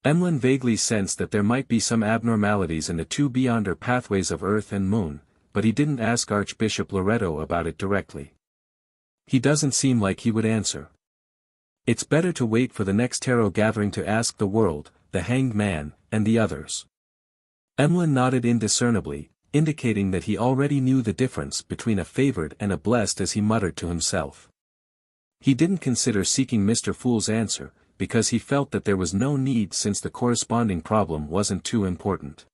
Emlyn vaguely sensed that there might be some abnormalities in the two beyonder pathways of Earth and Moon, but he didn't ask Archbishop Loretto about it directly. He doesn't seem like he would answer. It's better to wait for the next tarot gathering to ask the world, the Hanged Man, and the others. Emlyn nodded indiscernibly, indicating that he already knew the difference between a favored and a blessed as he muttered to himself. He didn't consider seeking Mr. Fool's answer, because he felt that there was no need since the corresponding problem wasn't too important.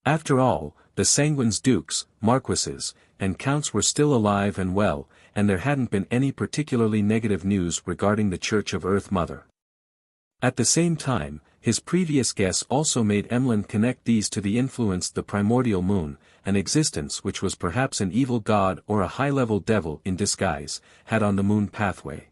After all, the Sanguines dukes, marquises, and counts were still alive and well, and there hadn't been any particularly negative news regarding the Church of Earth Mother. At the same time, his previous guess also made Emlyn connect these to the influence the primordial moon, an existence which was perhaps an evil god or a high-level devil in disguise, had on the moon pathway.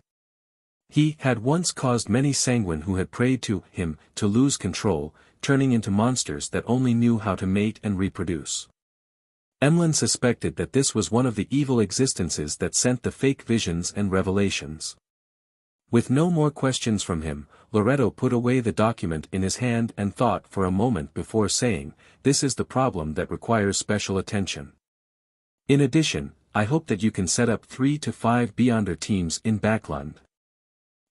He had once caused many sanguine who had prayed to him to lose control, turning into monsters that only knew how to mate and reproduce. Emlyn suspected that this was one of the evil existences that sent the fake visions and revelations. With no more questions from him, Loretto put away the document in his hand and thought for a moment before saying, "This is the problem that requires special attention. In addition, I hope that you can set up 3 to 5 Beyonder teams in Backlund.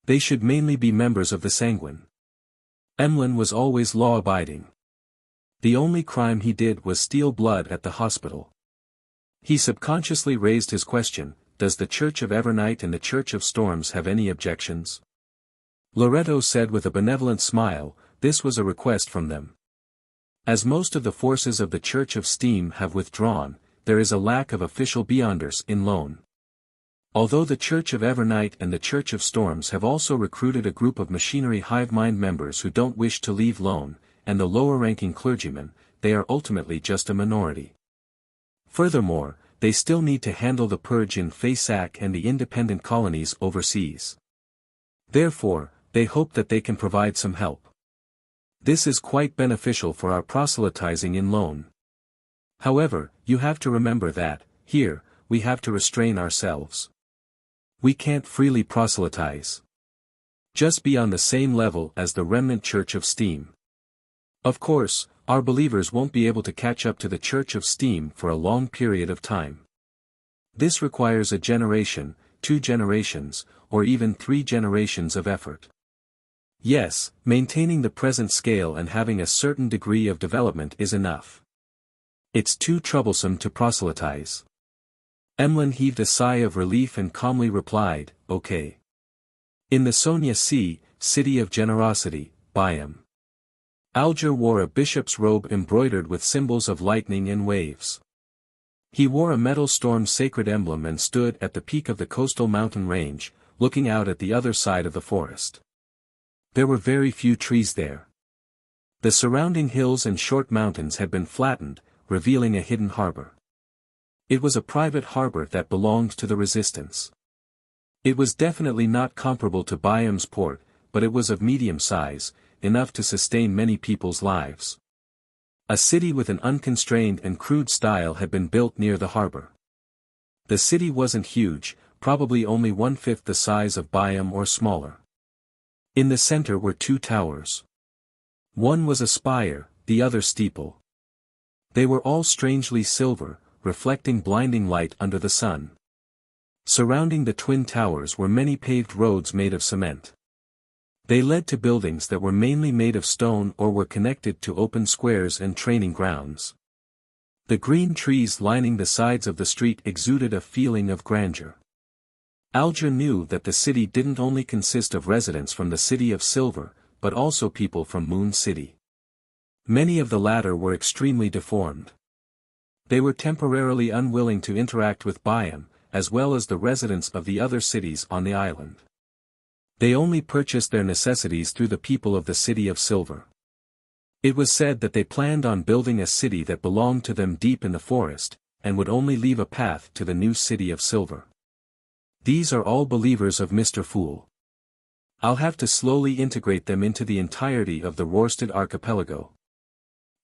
They should mainly be members of the Sanguine." Emlyn was always law-abiding. The only crime he did was steal blood at the hospital. He subconsciously raised his question, "Does the Church of Evernight and the Church of Storms have any objections?" Loretto said with a benevolent smile, this was a request from them. As most of the forces of the Church of Steam have withdrawn, there is a lack of official Beyonders in Lone. Although the Church of Evernight and the Church of Storms have also recruited a group of machinery hive mind members who don't wish to leave Lone, and the lower-ranking clergymen, they are ultimately just a minority. Furthermore, they still need to handle the purge in Faysac and the independent colonies overseas. Therefore, they hope that they can provide some help. This is quite beneficial for our proselytizing in Lone. However, you have to remember that, here, we have to restrain ourselves. We can't freely proselytize. Just be on the same level as the remnant Church of Steam. Of course, our believers won't be able to catch up to the Church of Steam for a long period of time. This requires a generation, 2 generations, or even 3 generations of effort. Yes, maintaining the present scale and having a certain degree of development is enough. It's too troublesome to proselytize. Emlyn heaved a sigh of relief and calmly replied, "Okay." In the Sonia C., City of Generosity, Byam. Alger wore a bishop's robe embroidered with symbols of lightning and waves. He wore a metal storm sacred emblem and stood at the peak of the coastal mountain range, looking out at the other side of the forest. There were very few trees there. The surrounding hills and short mountains had been flattened, revealing a hidden harbor. It was a private harbor that belonged to the resistance. It was definitely not comparable to Byam's port, but it was of medium size, enough to sustain many people's lives. A city with an unconstrained and crude style had been built near the harbor. The city wasn't huge, probably only 1/5 the size of Byam or smaller. In the center were 2 towers. One was a spire, the other steeple. They were all strangely silver, reflecting blinding light under the sun. Surrounding the twin towers were many paved roads made of cement. They led to buildings that were mainly made of stone or were connected to open squares and training grounds. The green trees lining the sides of the street exuded a feeling of grandeur. Alger knew that the city didn't only consist of residents from the City of Silver, but also people from Moon City. Many of the latter were extremely deformed. They were temporarily unwilling to interact with Byam, as well as the residents of the other cities on the island. They only purchased their necessities through the people of the City of Silver. It was said that they planned on building a city that belonged to them deep in the forest, and would only leave a path to the new City of Silver. These are all believers of Mr. Fool. I'll have to slowly integrate them into the entirety of the Rorstad archipelago.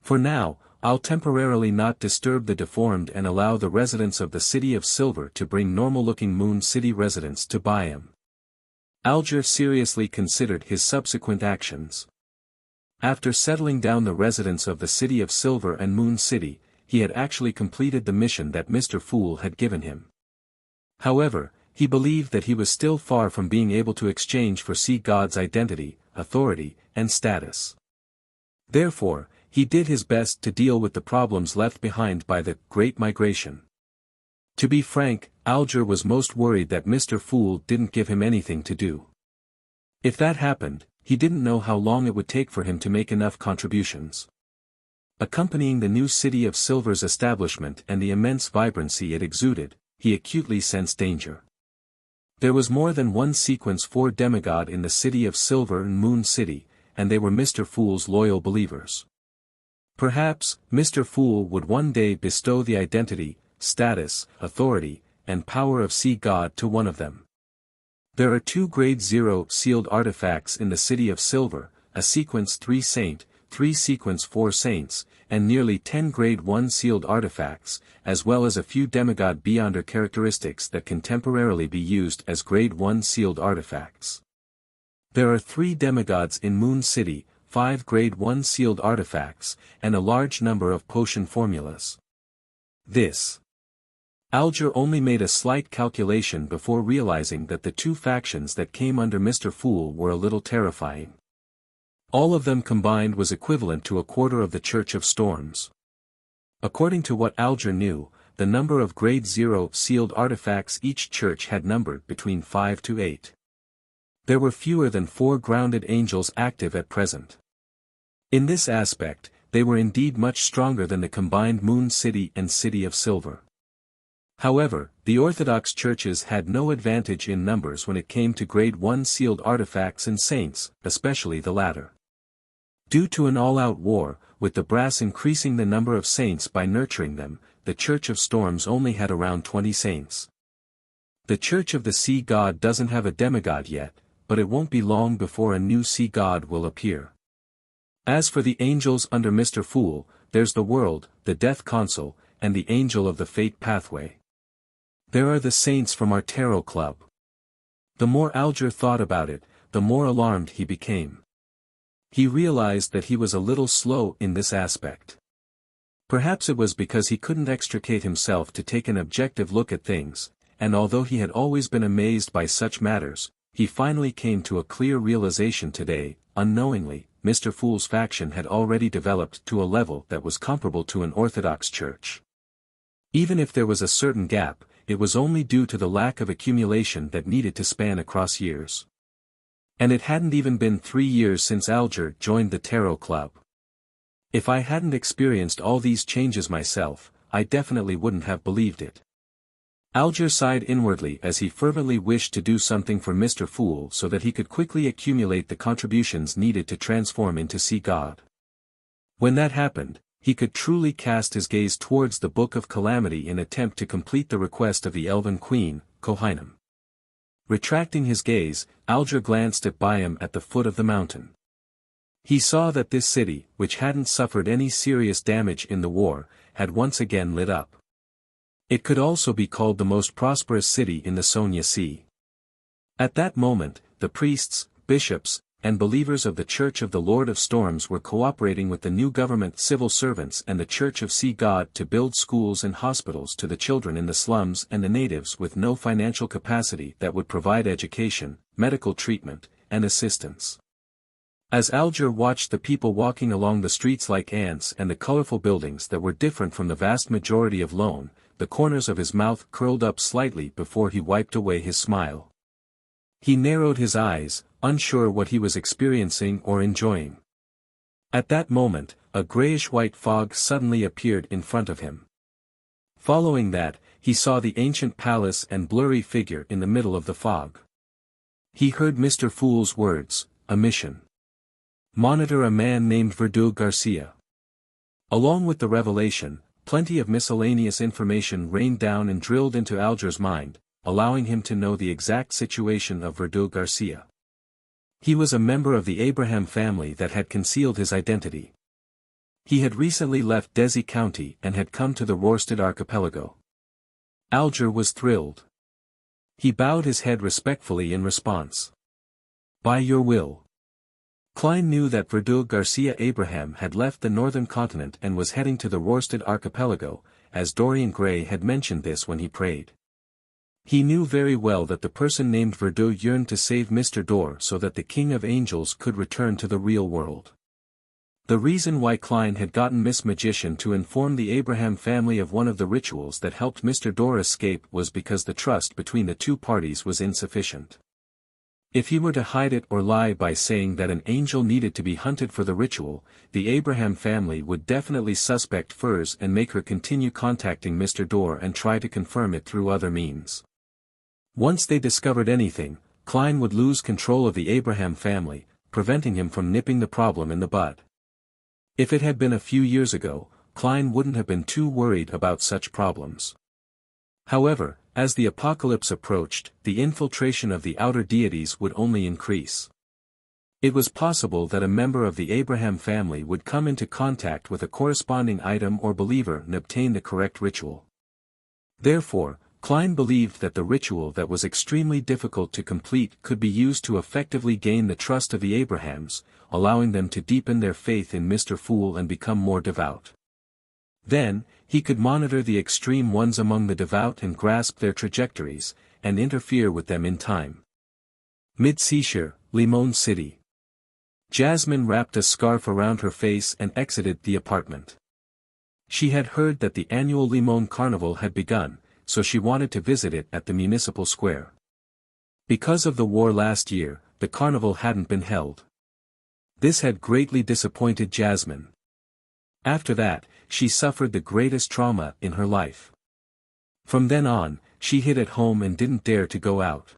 For now, I'll temporarily not disturb the deformed and allow the residents of the City of Silver to bring normal-looking Moon City residents to Byam. Alger seriously considered his subsequent actions. After settling down the residents of the City of Silver and Moon City, he had actually completed the mission that Mr. Fool had given him. However, he believed that he was still far from being able to exchange for Sea God's identity, authority, and status. Therefore, he did his best to deal with the problems left behind by the Great Migration. To be frank, Alger was most worried that Mr. Fool didn't give him anything to do. If that happened, he didn't know how long it would take for him to make enough contributions. Accompanying the new City of Silver's establishment and the immense vibrancy it exuded, he acutely sensed danger. There was more than one Sequence 4 demigod in the City of Silver and Moon City, and they were Mr. Fool's loyal believers. Perhaps, Mr. Fool would one day bestow the identity, status, authority, and power of Sea God to one of them. There are 2 Grade 0 sealed artifacts in the City of Silver, a Sequence 3 saint, 3 Sequence 4 saints, and nearly 10 Grade 1 sealed artifacts, as well as a few demigod beyonder characteristics that can temporarily be used as Grade 1 sealed artifacts. There are 3 demigods in Moon City, 5 Grade 1 sealed artifacts, and a large number of potion formulas. Alger only made a slight calculation before realizing that the 2 factions that came under Mr. Fool were a little terrifying. All of them combined was equivalent to a quarter of the Church of Storms. According to what Alger knew, the number of Grade 0 sealed artifacts each church had numbered between 5 to 8. There were fewer than 4 grounded angels active at present. In this aspect, they were indeed much stronger than the combined Moon City and City of Silver. However, the Orthodox churches had no advantage in numbers when it came to Grade 1 sealed artifacts and saints, especially the latter. Due to an all-out war, with the brass increasing the number of saints by nurturing them, the Church of Storms only had around 20 saints. The Church of the Sea God doesn't have a demigod yet, but it won't be long before a new Sea God will appear. As for the angels under Mr. Fool, there's the World, the Death Consul, and the Angel of the Fate Pathway. There are the saints from our tarot club. The more Alger thought about it, the more alarmed he became. He realized that he was a little slow in this aspect. Perhaps it was because he couldn't extricate himself to take an objective look at things, and although he had always been amazed by such matters, he finally came to a clear realization today. Unknowingly, Mr. Fool's faction had already developed to a level that was comparable to an Orthodox church. Even if there was a certain gap, it was only due to the lack of accumulation that needed to span across years. And it hadn't even been 3 years since Alger joined the Tarot Club. If I hadn't experienced all these changes myself, I definitely wouldn't have believed it. Alger sighed inwardly as he fervently wished to do something for Mr. Fool so that he could quickly accumulate the contributions needed to transform into Sea God. When that happened, he could truly cast his gaze towards the Book of Calamity in attempt to complete the request of the Elven Queen, Kohinum. Retracting his gaze, Alger glanced at Byam at the foot of the mountain. He saw that this city, which hadn't suffered any serious damage in the war, had once again lit up. It could also be called the most prosperous city in the Sonia Sea. At that moment, the priests, bishops, and believers of the Church of the Lord of Storms were cooperating with the new government civil servants and the Church of Sea God to build schools and hospitals to the children in the slums and the natives with no financial capacity that would provide education, medical treatment, and assistance. As Alger watched the people walking along the streets like ants and the colorful buildings that were different from the vast majority of Lone, the corners of his mouth curled up slightly before he wiped away his smile. He narrowed his eyes, unsure what he was experiencing or enjoying. At that moment, a grayish-white fog suddenly appeared in front of him. Following that, he saw the ancient palace and blurry figure in the middle of the fog. He heard Mr. Fool's words, "A mission. Monitor a man named Verdugo Garcia." Along with the revelation, plenty of miscellaneous information rained down and drilled into Alger's mind, allowing him to know the exact situation of Verdugo Garcia. He was a member of the Abraham family that had concealed his identity. He had recently left Desi County and had come to the Rorstad archipelago. Alger was thrilled. He bowed his head respectfully in response. "By your will." Klein knew that Verdun Garcia Abraham had left the northern continent and was heading to the Rorsted archipelago, as Dorian Gray had mentioned this when he prayed. He knew very well that the person named Verdun yearned to save Mr. Dor so that the King of Angels could return to the real world. The reason why Klein had gotten Miss Magician to inform the Abraham family of one of the rituals that helped Mr. Dor escape was because the trust between the two parties was insufficient. If he were to hide it or lie by saying that an angel needed to be hunted for the ritual, the Abraham family would definitely suspect Furs and make her continue contacting Mr. Dor and try to confirm it through other means. Once they discovered anything, Klein would lose control of the Abraham family, preventing him from nipping the problem in the bud. If it had been a few years ago, Klein wouldn't have been too worried about such problems. However, as the apocalypse approached, the infiltration of the outer deities would only increase. It was possible that a member of the Abraham family would come into contact with a corresponding item or believer and obtain the correct ritual. Therefore, Klein believed that the ritual that was extremely difficult to complete could be used to effectively gain the trust of the Abrahams, allowing them to deepen their faith in Mr. Fool and become more devout. Then, he could monitor the extreme ones among the devout and grasp their trajectories, and interfere with them in time. Mid-Seashore, Limon City. Jasmine wrapped a scarf around her face and exited the apartment. She had heard that the annual Limon Carnival had begun, so she wanted to visit it at the municipal square. Because of the war last year, the carnival hadn't been held. This had greatly disappointed Jasmine. After that, she suffered the greatest trauma in her life. From then on, she hid at home and didn't dare to go out.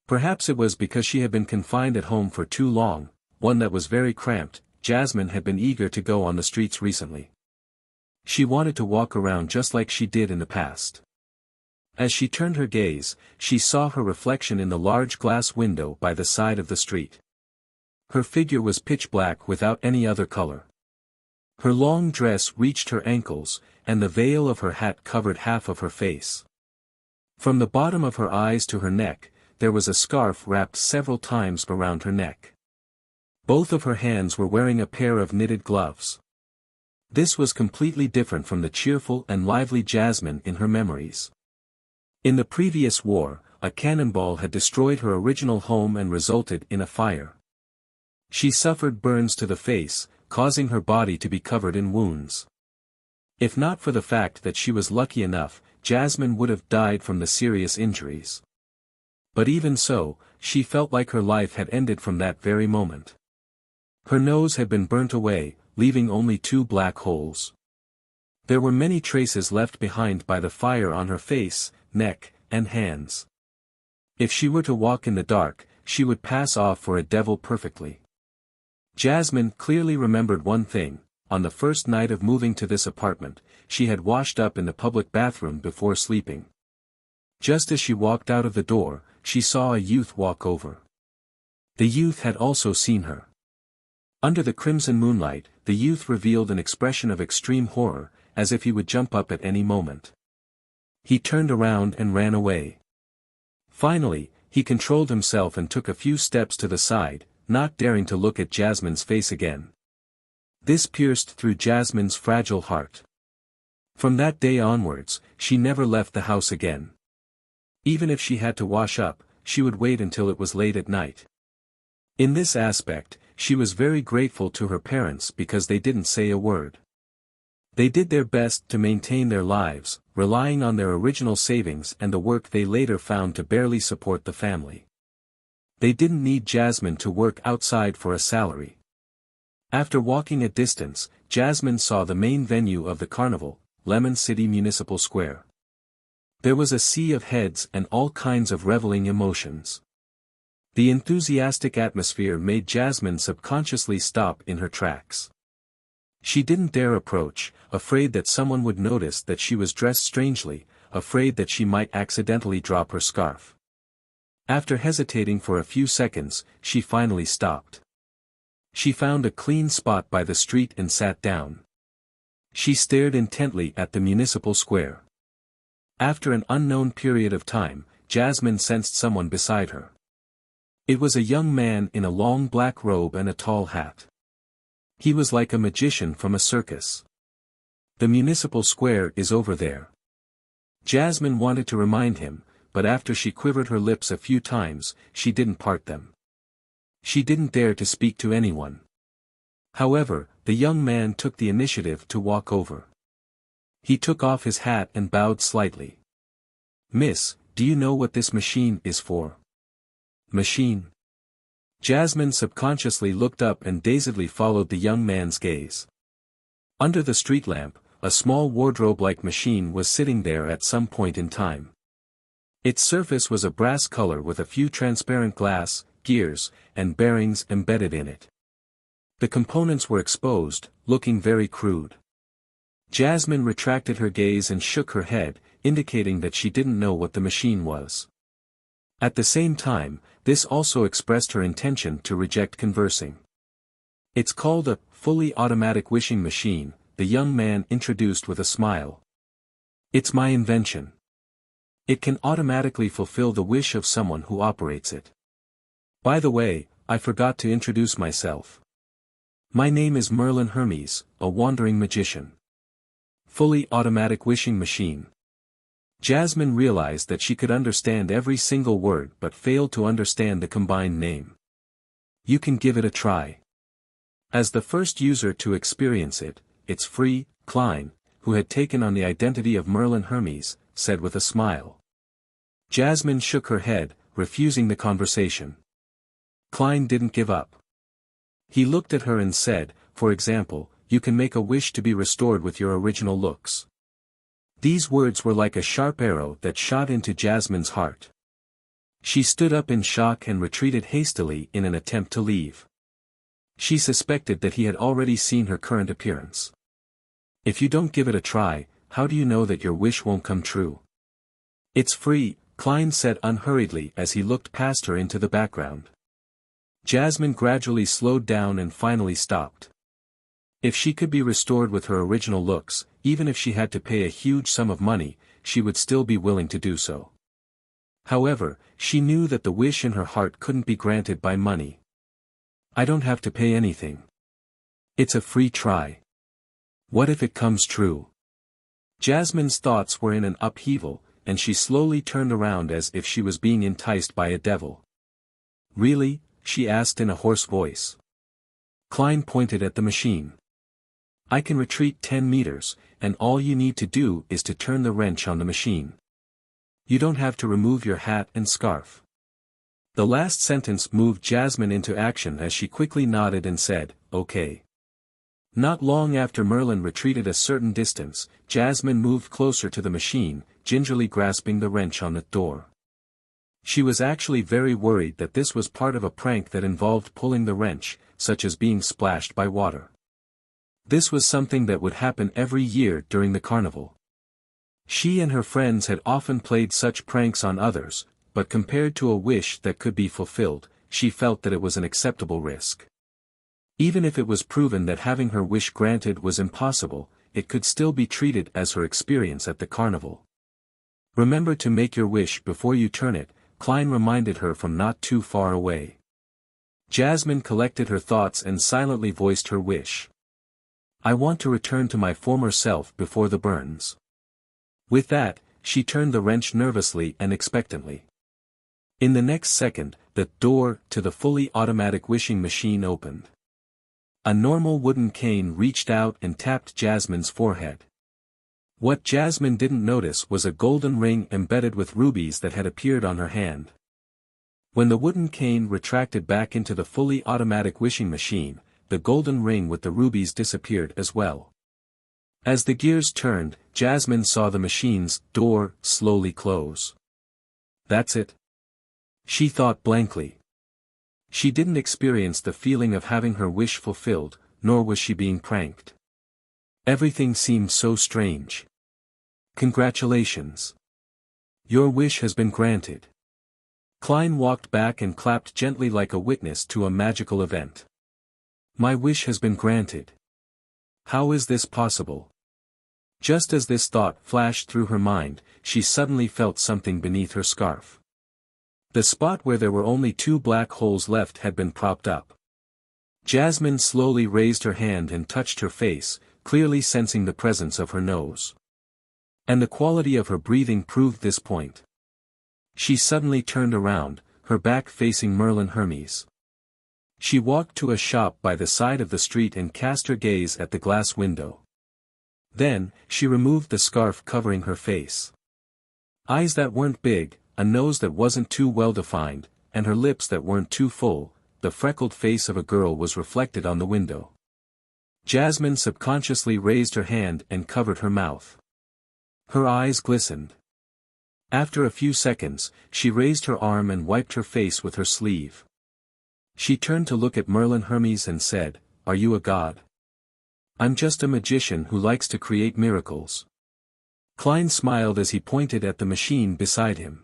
Perhaps it was because she had been confined at home for too long, one that was very cramped. Jasmine had been eager to go on the streets recently. She wanted to walk around just like she did in the past. As she turned her gaze, she saw her reflection in the large glass window by the side of the street. Her figure was pitch black without any other color. Her long dress reached her ankles, and the veil of her hat covered half of her face. From the bottom of her eyes to her neck, there was a scarf wrapped several times around her neck. Both of her hands were wearing a pair of knitted gloves. This was completely different from the cheerful and lively Jasmine in her memories. In the previous war, a cannonball had destroyed her original home and resulted in a fire. She suffered burns to the face, causing her body to be covered in wounds. If not for the fact that she was lucky enough, Jasmine would have died from the serious injuries. But even so, she felt like her life had ended from that very moment. Her nose had been burnt away, leaving only 2 black holes. There were many traces left behind by the fire on her face, neck, and hands. If she were to walk in the dark, she would pass off for a devil perfectly. Jasmine clearly remembered one thing: on the first night of moving to this apartment, she had washed up in the public bathroom before sleeping. Just as she walked out of the door, she saw a youth walk over. The youth had also seen her. Under the crimson moonlight, the youth revealed an expression of extreme horror, as if he would jump up at any moment. He turned around and ran away. Finally, he controlled himself and took a few steps to the side, not daring to look at Jasmine's face again. This pierced through Jasmine's fragile heart. From that day onwards, she never left the house again. Even if she had to wash up, she would wait until it was late at night. In this aspect, she was very grateful to her parents because they didn't say a word. They did their best to maintain their lives, relying on their original savings and the work they later found to barely support the family. They didn't need Jasmine to work outside for a salary. After walking a distance, Jasmine saw the main venue of the carnival, Lemon City Municipal Square. There was a sea of heads and all kinds of reveling emotions. The enthusiastic atmosphere made Jasmine subconsciously stop in her tracks. She didn't dare approach, afraid that someone would notice that she was dressed strangely, afraid that she might accidentally drop her scarf. After hesitating for a few seconds, she finally stopped. She found a clean spot by the street and sat down. She stared intently at the municipal square. After an unknown period of time, Jasmine sensed someone beside her. It was a young man in a long black robe and a tall hat. He was like a magician from a circus. The municipal square is over there. Jasmine wanted to remind him, but after she quivered her lips a few times, she didn't part them. She didn't dare to speak to anyone. However, the young man took the initiative to walk over. He took off his hat and bowed slightly. "Miss, do you know what this machine is for?" "Machine?" Jasmine subconsciously looked up and dazedly followed the young man's gaze. Under the street lamp, a small wardrobe-like machine was sitting there at some point in time. Its surface was a brass color with a few transparent glass, gears, and bearings embedded in it. The components were exposed, looking very crude. Jasmine retracted her gaze and shook her head, indicating that she didn't know what the machine was. At the same time, this also expressed her intention to reject conversing. "It's called a fully automatic wishing machine," the young man introduced with a smile. "It's my invention. It can automatically fulfill the wish of someone who operates it. By the way, I forgot to introduce myself. My name is Merlin Hermes, a wandering magician." Fully automatic wishing machine. Jasmine realized that she could understand every single word but failed to understand the combined name. "You can give it a try. As the first user to experience it, it's free," Klein, who had taken on the identity of Merlin Hermes, said with a smile. Jasmine shook her head, refusing the conversation. Klein didn't give up. He looked at her and said, "For example, you can make a wish to be restored with your original looks." These words were like a sharp arrow that shot into Jasmine's heart. She stood up in shock and retreated hastily in an attempt to leave. She suspected that he had already seen her current appearance. "If you don't give it a try, how do you know that your wish won't come true?" "It's free," Klein said unhurriedly as he looked past her into the background. Jasmine gradually slowed down and finally stopped. If she could be restored with her original looks, even if she had to pay a huge sum of money, she would still be willing to do so. However, she knew that the wish in her heart couldn't be granted by money. "I don't have to pay anything. It's a free try. What if it comes true?" Jasmine's thoughts were in an upheaval, and she slowly turned around as if she was being enticed by a devil. "Really?" she asked in a hoarse voice. Klein pointed at the machine. "I can retreat 10 meters, and all you need to do is to turn the wrench on the machine. You don't have to remove your hat and scarf." The last sentence moved Jasmine into action as she quickly nodded and said, "Okay." Not long after Merlin retreated a certain distance, Jasmine moved closer to the machine, gingerly grasping the wrench on the door. She was actually very worried that this was part of a prank that involved pulling the wrench, such as being splashed by water. This was something that would happen every year during the carnival. She and her friends had often played such pranks on others, but compared to a wish that could be fulfilled, she felt that it was an acceptable risk. Even if it was proven that having her wish granted was impossible, it could still be treated as her experience at the carnival. "Remember to make your wish before you turn it," Klein reminded her from not too far away. Jasmine collected her thoughts and silently voiced her wish. "I want to return to my former self before the burns." With that, she turned the wrench nervously and expectantly. In the next second, the door to the fully automatic wishing machine opened. A normal wooden cane reached out and tapped Jasmine's forehead. What Jasmine didn't notice was a golden ring embedded with rubies that had appeared on her hand. When the wooden cane retracted back into the fully automatic wishing machine, the golden ring with the rubies disappeared as well. As the gears turned, Jasmine saw the machine's door slowly close. "That's it?" she thought blankly. She didn't experience the feeling of having her wish fulfilled, nor was she being pranked. Everything seemed so strange. "Congratulations. Your wish has been granted." Klein walked back and clapped gently like a witness to a magical event. "My wish has been granted. How is this possible?" Just as this thought flashed through her mind, she suddenly felt something beneath her scarf. The spot where there were only 2 black holes left had been propped up. Jasmine slowly raised her hand and touched her face, clearly sensing the presence of her nose. And the quality of her breathing proved this point. She suddenly turned around, her back facing Merlin Hermes. She walked to a shop by the side of the street and cast her gaze at the glass window. Then, she removed the scarf covering her face. Eyes that weren't big, a nose that wasn't too well defined, and her lips that weren't too full, the freckled face of a girl was reflected on the window. Jasmine subconsciously raised her hand and covered her mouth. Her eyes glistened. After a few seconds, she raised her arm and wiped her face with her sleeve. She turned to look at Merlin Hermes and said, "Are you a god?" "I'm just a magician who likes to create miracles." Klein smiled as he pointed at the machine beside him.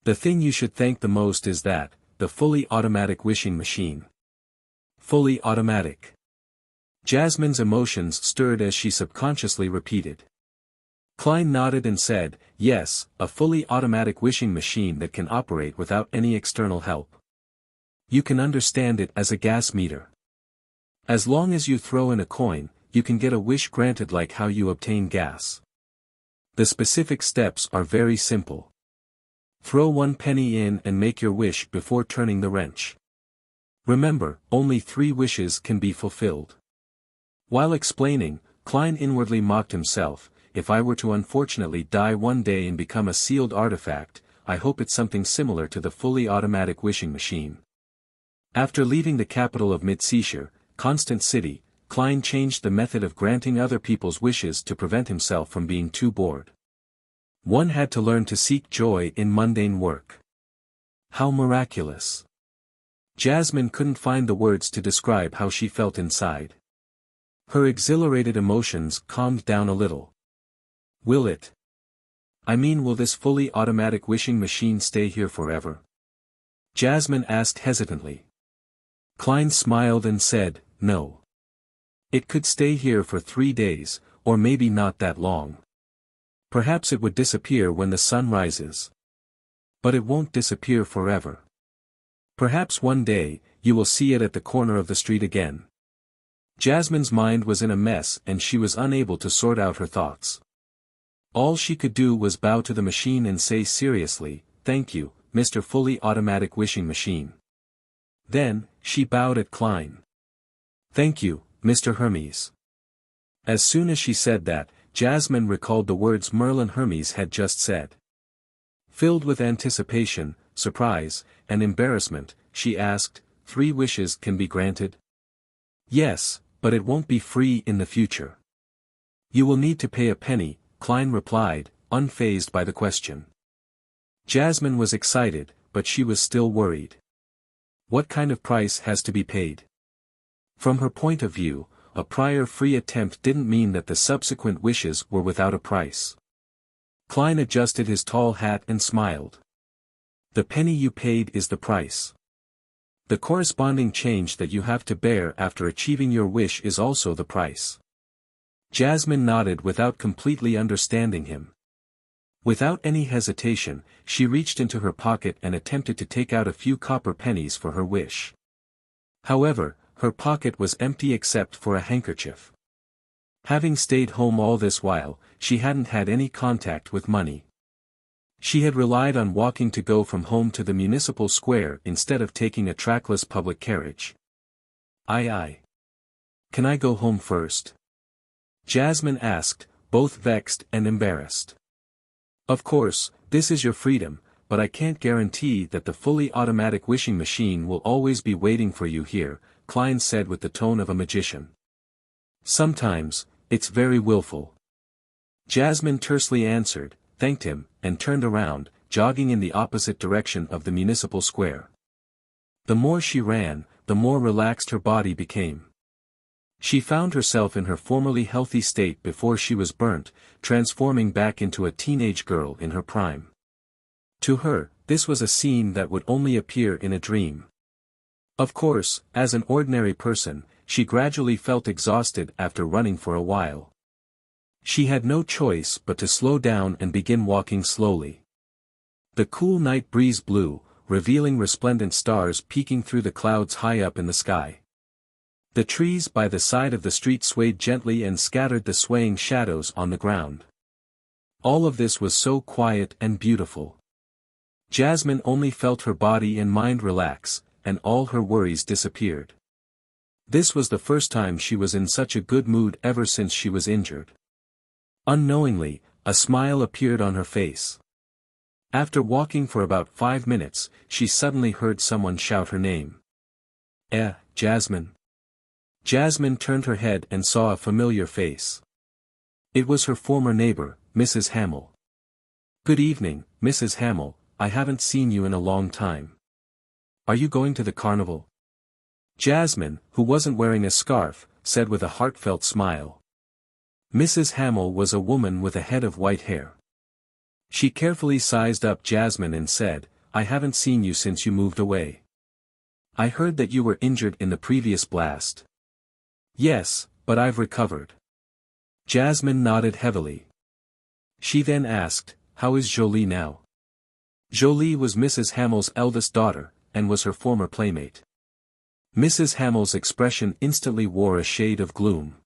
"The thing you should thank the most is that, the fully automatic wishing machine." Fully automatic. Jasmine's emotions stirred as she subconsciously repeated. Klein nodded and said, "Yes, a fully automatic wishing machine that can operate without any external help. You can understand it as a gas meter. As long as you throw in a coin, you can get a wish granted like how you obtain gas. The specific steps are very simple. Throw 1 penny in and make your wish before turning the wrench. Remember, only 3 wishes can be fulfilled." While explaining, Klein inwardly mocked himself, "If I were to unfortunately die one day and become a sealed artifact, I hope it's something similar to the fully automatic wishing machine." After leaving the capital of Mid-Seashire, Constant City, Klein changed the method of granting other people's wishes to prevent himself from being too bored. One had to learn to seek joy in mundane work. How miraculous! Jasmine couldn't find the words to describe how she felt inside. Her exhilarated emotions calmed down a little. Will it? Will this fully automatic wishing machine stay here forever? Jasmine asked hesitantly. Klein smiled and said, "No. It could stay here for 3 days, or maybe not that long. Perhaps it would disappear when the sun rises. But it won't disappear forever. Perhaps one day, you will see it at the corner of the street again." Jasmine's mind was in a mess and she was unable to sort out her thoughts. All she could do was bow to the machine and say seriously, "Thank you, Mr. Fully Automatic Wishing Machine." Then, she bowed at Klein. "Thank you, Mr. Hermes." As soon as she said that, Jasmine recalled the words Merlin Hermes had just said. Filled with anticipation, surprise, and embarrassment, she asked, "3 wishes can be granted?" "Yes, but it won't be free in the future. You will need to pay a penny," Klein replied, unfazed by the question. Jasmine was excited, but she was still worried. What kind of price has to be paid? From her point of view, a prior free attempt didn't mean that the subsequent wishes were without a price. Klein adjusted his tall hat and smiled. "The penny you paid is the price. The corresponding change that you have to bear after achieving your wish is also the price." Jasmine nodded without completely understanding him. Without any hesitation, she reached into her pocket and attempted to take out a few copper pennies for her wish. However, her pocket was empty except for a handkerchief. Having stayed home all this while, she hadn't had any contact with money. She had relied on walking to go from home to the municipal square instead of taking a trackless public carriage. Aye. Can I go home first?" Jasmine asked, both vexed and embarrassed. "Of course, this is your freedom, but I can't guarantee that the fully automatic wishing machine will always be waiting for you here," Klein said with the tone of a magician. "Sometimes, it's very willful." Jasmine tersely answered, thanked him, and turned around, jogging in the opposite direction of the municipal square. The more she ran, the more relaxed her body became. She found herself in her formerly healthy state before she was burnt, transforming back into a teenage girl in her prime. To her, this was a scene that would only appear in a dream. Of course, as an ordinary person, she gradually felt exhausted after running for a while. She had no choice but to slow down and begin walking slowly. The cool night breeze blew, revealing resplendent stars peeking through the clouds high up in the sky. The trees by the side of the street swayed gently and scattered the swaying shadows on the ground. All of this was so quiet and beautiful. Jasmine only felt her body and mind relax, and all her worries disappeared. This was the first time she was in such a good mood ever since she was injured. Unknowingly, a smile appeared on her face. After walking for about 5 minutes, she suddenly heard someone shout her name. Jasmine. Jasmine turned her head and saw a familiar face. It was her former neighbor, Mrs. Hamill. "Good evening, Mrs. Hamill, I haven't seen you in a long time. Are you going to the carnival?" Jasmine, who wasn't wearing a scarf, said with a heartfelt smile. Mrs. Hamill was a woman with a head of white hair. She carefully sized up Jasmine and said, "I haven't seen you since you moved away. I heard that you were injured in the previous blast." "Yes, but I've recovered." Jasmine nodded heavily. She then asked, "How is Jolie now?" Jolie was Mrs. Hamill's eldest daughter, and was her former playmate. Mrs. Hamill's expression instantly wore a shade of gloom.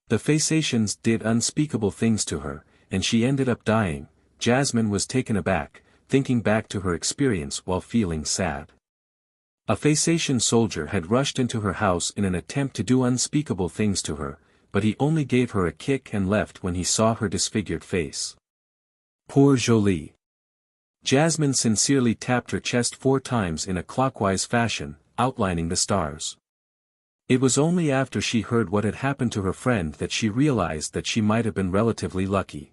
The Phasacians did unspeakable things to her, and she ended up dying. Jasmine was taken aback, thinking back to her experience while feeling sad. A Phasacian soldier had rushed into her house in an attempt to do unspeakable things to her, but he only gave her a kick and left when he saw her disfigured face. Poor Jolie. Jasmine sincerely tapped her chest 4 times in a clockwise fashion, outlining the stars. It was only after she heard what had happened to her friend that she realized that she might have been relatively lucky.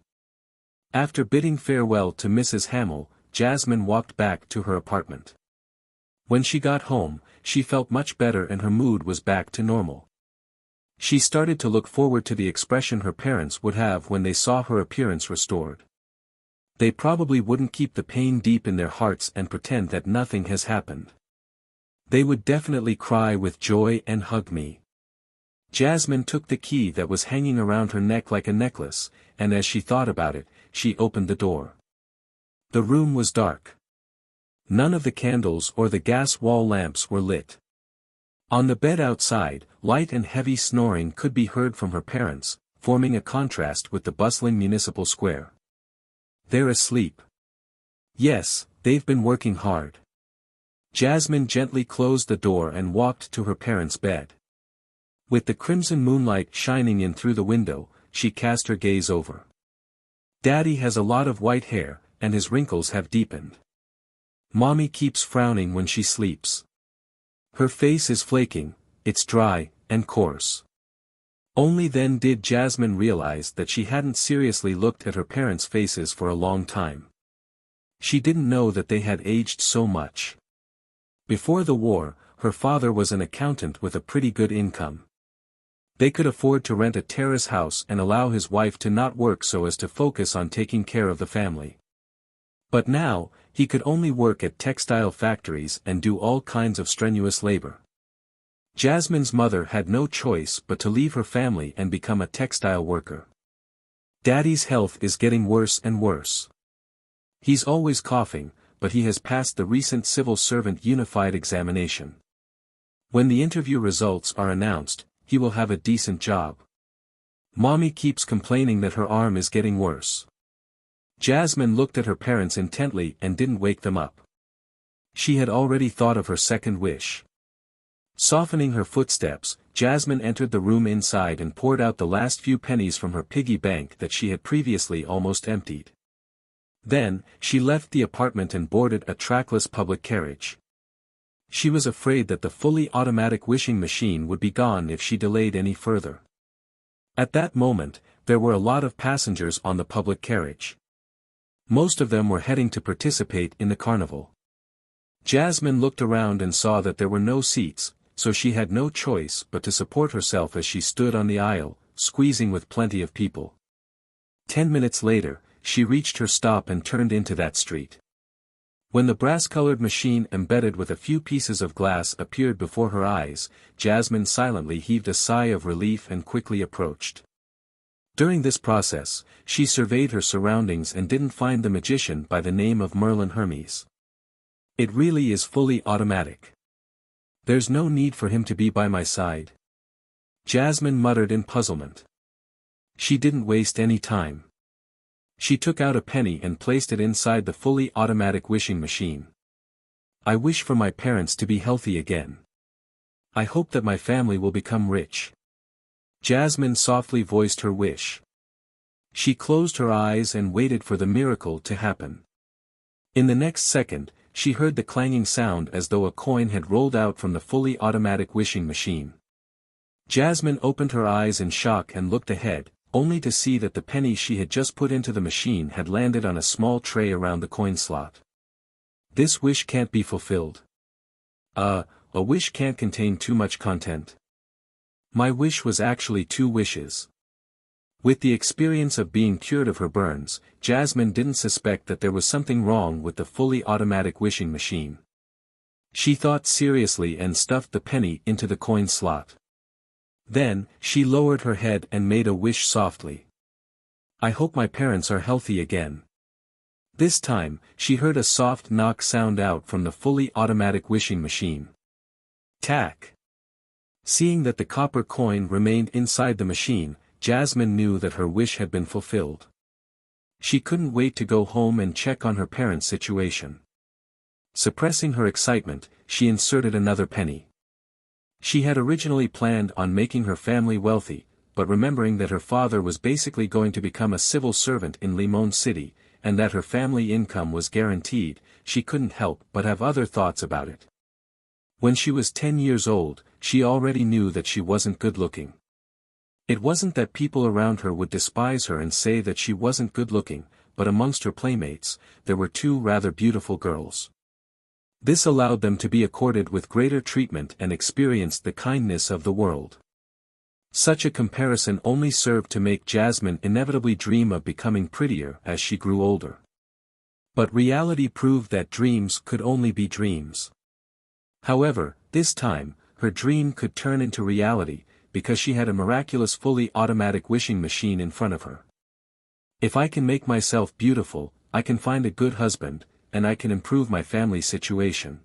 After bidding farewell to Mrs. Hamill, Jasmine walked back to her apartment. When she got home, she felt much better and her mood was back to normal. She started to look forward to the expression her parents would have when they saw her appearance restored. They probably wouldn't keep the pain deep in their hearts and pretend that nothing has happened. They would definitely cry with joy and hug me. Jasmine took the key that was hanging around her neck like a necklace, and as she thought about it, she opened the door. The room was dark. None of the candles or the gas wall lamps were lit. On the bed outside, light and heavy snoring could be heard from her parents, forming a contrast with the bustling municipal square. "They're asleep." "Yes, they've been working hard." Jasmine gently closed the door and walked to her parents' bed. With the crimson moonlight shining in through the window, she cast her gaze over. "Daddy has a lot of white hair, and his wrinkles have deepened. Mommy keeps frowning when she sleeps. Her face is flaking, it's dry, and coarse." Only then did Jasmine realize that she hadn't seriously looked at her parents' faces for a long time. She didn't know that they had aged so much. Before the war, her father was an accountant with a pretty good income. They could afford to rent a terrace house and allow his wife to not work so as to focus on taking care of the family. But now, he could only work at textile factories and do all kinds of strenuous labor. Jasmine's mother had no choice but to leave her family and become a textile worker. "Daddy's health is getting worse and worse. He's always coughing, but he has passed the recent civil servant unified examination. When the interview results are announced, he will have a decent job. Mommy keeps complaining that her arm is getting worse." Jasmine looked at her parents intently and didn't wake them up. She had already thought of her second wish. Softening her footsteps, Jasmine entered the room inside and poured out the last few pennies from her piggy bank that she had previously almost emptied. Then, she left the apartment and boarded a trackless public carriage. She was afraid that the fully automatic wishing machine would be gone if she delayed any further. At that moment, there were a lot of passengers on the public carriage. Most of them were heading to participate in the carnival. Jasmine looked around and saw that there were no seats, so she had no choice but to support herself as she stood on the aisle, squeezing with plenty of people. 10 minutes later, she reached her stop and turned into that street. When the brass-colored machine embedded with a few pieces of glass appeared before her eyes, Jasmine silently heaved a sigh of relief and quickly approached. During this process, she surveyed her surroundings and didn't find the magician by the name of Merlin Hermes. It really is fully automatic. There's no need for him to be by my side. Jasmine muttered in puzzlement. She didn't waste any time. She took out a penny and placed it inside the fully automatic wishing machine. I wish for my parents to be healthy again. I hope that my family will become rich. Jasmine softly voiced her wish. She closed her eyes and waited for the miracle to happen. In the next second, she heard the clanging sound as though a coin had rolled out from the fully automatic wishing machine. Jasmine opened her eyes in shock and looked ahead, only to see that the penny she had just put into the machine had landed on a small tray around the coin slot. This wish can't be fulfilled. A wish can't contain too much content. My wish was actually 2 wishes. With the experience of being cured of her burns, Jasmine didn't suspect that there was something wrong with the fully automatic wishing machine. She thought seriously and stuffed the penny into the coin slot. Then, she lowered her head and made a wish softly. I hope my parents are healthy again. This time, she heard a soft knock sound out from the fully automatic wishing machine. Tack. Seeing that the copper coin remained inside the machine, Jasmine knew that her wish had been fulfilled. She couldn't wait to go home and check on her parents' situation. Suppressing her excitement, she inserted another penny. She had originally planned on making her family wealthy, but remembering that her father was basically going to become a civil servant in Limon City, and that her family income was guaranteed, she couldn't help but have other thoughts about it. When she was 10 years old, she already knew that she wasn't good-looking. It wasn't that people around her would despise her and say that she wasn't good-looking, but amongst her playmates, there were 2 rather beautiful girls. This allowed them to be accorded with greater treatment and experienced the kindness of the world. Such a comparison only served to make Jasmine inevitably dream of becoming prettier as she grew older. But reality proved that dreams could only be dreams. However, this time, her dream could turn into reality, because she had a miraculous fully automatic wishing machine in front of her. If I can make myself beautiful, I can find a good husband, and I can improve my family situation.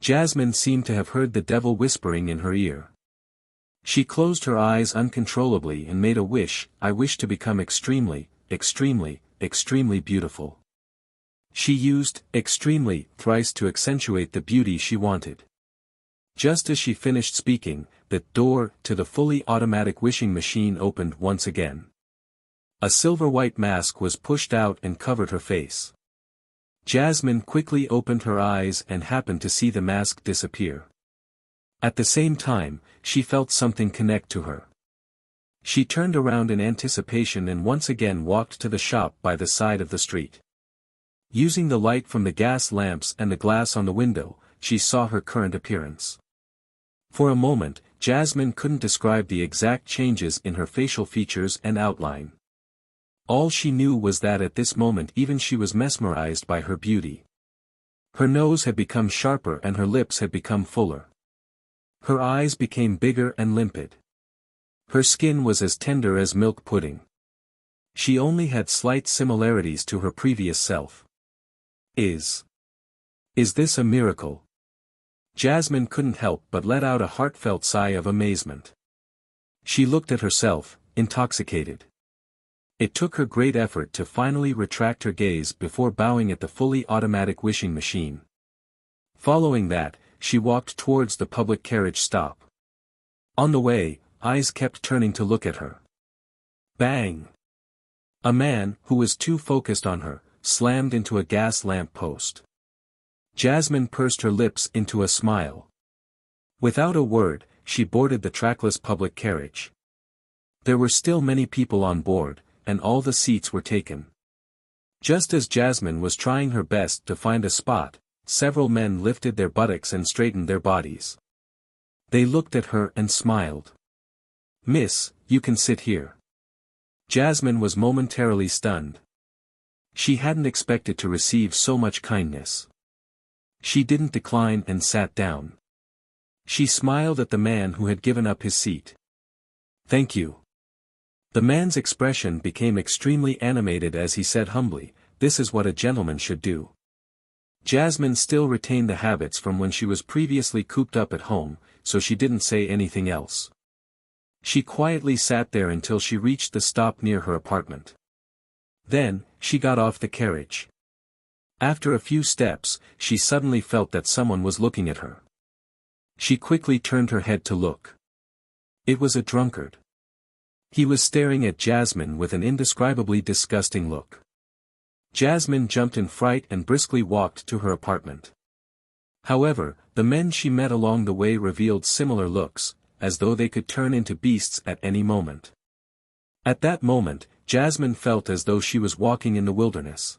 Jasmine seemed to have heard the devil whispering in her ear. She closed her eyes uncontrollably and made a wish. I wish to become extremely, extremely, extremely beautiful. She used extremely thrice to accentuate the beauty she wanted. Just as she finished speaking, the door to the fully automatic wishing machine opened once again. A silver-white mask was pushed out and covered her face. Jasmine quickly opened her eyes and happened to see the mask disappear. At the same time, she felt something connect to her. She turned around in anticipation and once again walked to the shop by the side of the street. Using the light from the gas lamps and the glass on the window, she saw her current appearance. For a moment, Jasmine couldn't describe the exact changes in her facial features and outline. All she knew was that at this moment even she was mesmerized by her beauty. Her nose had become sharper and her lips had become fuller. Her eyes became bigger and limpid. Her skin was as tender as milk pudding. She only had slight similarities to her previous self. Is this a miracle? Jasmine couldn't help but let out a heartfelt sigh of amazement. She looked at herself, intoxicated. It took her great effort to finally retract her gaze before bowing at the fully automatic wishing machine. Following that, she walked towards the public carriage stop. On the way, eyes kept turning to look at her. Bang! A man, who was too focused on her, slammed into a gas lamp post. Jasmine pursed her lips into a smile. Without a word, she boarded the trackless public carriage. There were still many people on board, and all the seats were taken. Just as Jasmine was trying her best to find a spot, several men lifted their buttocks and straightened their bodies. They looked at her and smiled. "Miss, you can sit here." Jasmine was momentarily stunned. She hadn't expected to receive so much kindness. She didn't decline and sat down. She smiled at the man who had given up his seat. "Thank you." The man's expression became extremely animated as he said humbly, "This is what a gentleman should do." Jasmine still retained the habits from when she was previously cooped up at home, so she didn't say anything else. She quietly sat there until she reached the stop near her apartment. Then, she got off the carriage. After a few steps, she suddenly felt that someone was looking at her. She quickly turned her head to look. It was a drunkard. He was staring at Jasmine with an indescribably disgusting look. Jasmine jumped in fright and briskly walked to her apartment. However, the men she met along the way revealed similar looks, as though they could turn into beasts at any moment. At that moment, Jasmine felt as though she was walking in the wilderness.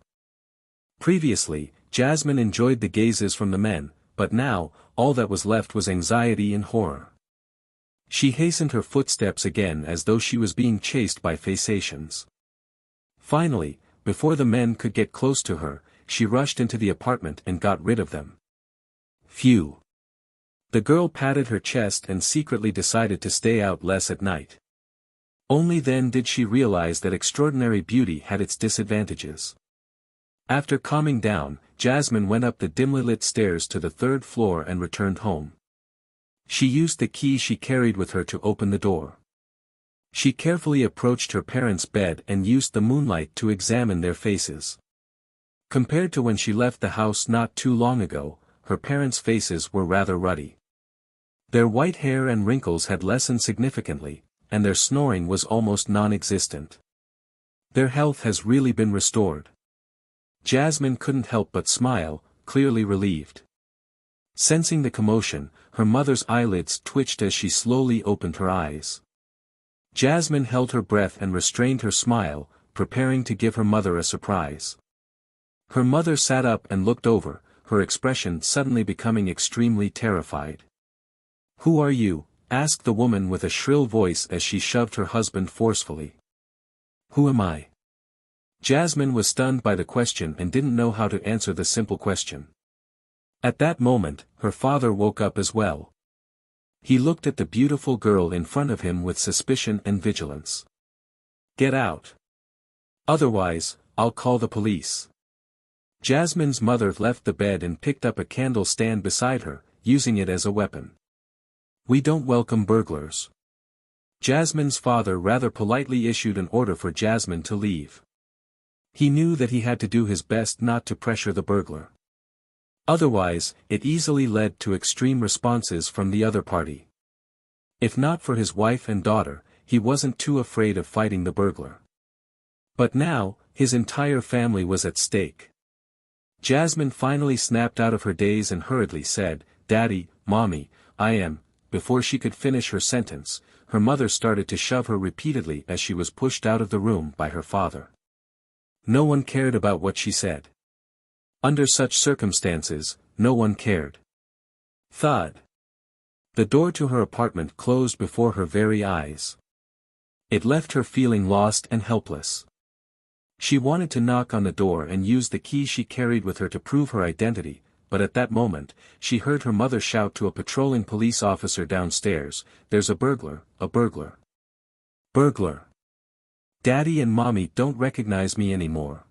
Previously, Jasmine enjoyed the gazes from the men, but now, all that was left was anxiety and horror. She hastened her footsteps again as though she was being chased by phaeacians. Finally, before the men could get close to her, she rushed into the apartment and got rid of them. Phew! The girl patted her chest and secretly decided to stay out less at night. Only then did she realize that extraordinary beauty had its disadvantages. After calming down, Jasmine went up the dimly lit stairs to the third floor and returned home. She used the key she carried with her to open the door. She carefully approached her parents' bed and used the moonlight to examine their faces. Compared to when she left the house not too long ago, her parents' faces were rather ruddy. Their white hair and wrinkles had lessened significantly, and their snoring was almost non-existent. Their health has really been restored. Jasmine couldn't help but smile, clearly relieved. Sensing the commotion, her mother's eyelids twitched as she slowly opened her eyes. Jasmine held her breath and restrained her smile, preparing to give her mother a surprise. Her mother sat up and looked over, her expression suddenly becoming extremely terrified. "Who are you?" asked the woman with a shrill voice as she shoved her husband forcefully. "Who am I?" Jasmine was stunned by the question and didn't know how to answer the simple question. At that moment, her father woke up as well. He looked at the beautiful girl in front of him with suspicion and vigilance. "Get out. Otherwise, I'll call the police." Jasmine's mother left the bed and picked up a candle stand beside her, using it as a weapon. "We don't welcome burglars." Jasmine's father rather politely issued an order for Jasmine to leave. He knew that he had to do his best not to pressure the burglar. Otherwise, it easily led to extreme responses from the other party. If not for his wife and daughter, he wasn't too afraid of fighting the burglar. But now, his entire family was at stake. Jasmine finally snapped out of her daze and hurriedly said, "Daddy, Mommy, I am." Before she could finish her sentence, her mother started to shove her repeatedly as she was pushed out of the room by her father. No one cared about what she said. Under such circumstances, no one cared. Thud. The door to her apartment closed before her very eyes. It left her feeling lost and helpless. She wanted to knock on the door and use the key she carried with her to prove her identity, but at that moment, she heard her mother shout to a patrolling police officer downstairs, "There's a burglar, a burglar. Burglar. Daddy and Mommy don't recognize me anymore.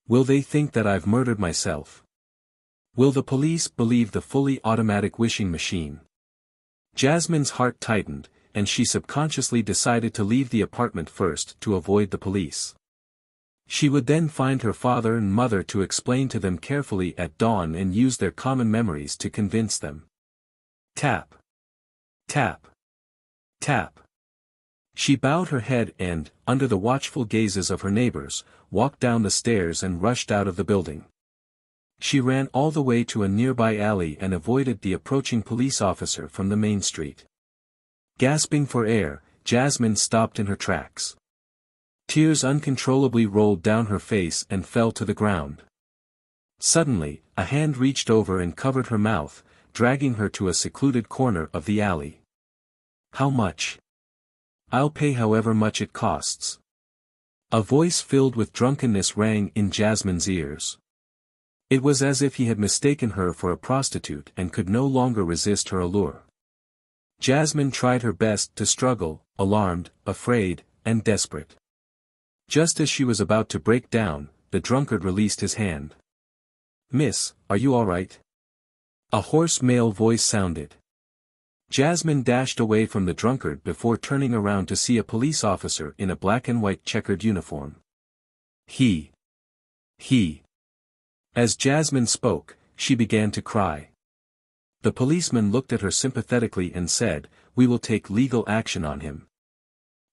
Will they think that I've murdered myself? Will the police believe the fully automatic wishing machine?" Jasmine's heart tightened, and she subconsciously decided to leave the apartment first to avoid the police. She would then find her father and mother to explain to them carefully at dawn and use their common memories to convince them. Tap. Tap. Tap. She bowed her head and, under the watchful gazes of her neighbors, walked down the stairs and rushed out of the building. She ran all the way to a nearby alley and avoided the approaching police officer from the main street. Gasping for air, Jasmine stopped in her tracks. Tears uncontrollably rolled down her face and fell to the ground. Suddenly, a hand reached over and covered her mouth, dragging her to a secluded corner of the alley. "How much?" "I'll pay however much it costs." A voice filled with drunkenness rang in Jasmine's ears. It was as if he had mistaken her for a prostitute and could no longer resist her allure. Jasmine tried her best to struggle, alarmed, afraid, and desperate. Just as she was about to break down, the drunkard released his hand. "Miss, are you all right?" A hoarse male voice sounded. Jasmine dashed away from the drunkard before turning around to see a police officer in a black and white checkered uniform. He. As Jasmine spoke, she began to cry. The policeman looked at her sympathetically and said, "We will take legal action on him.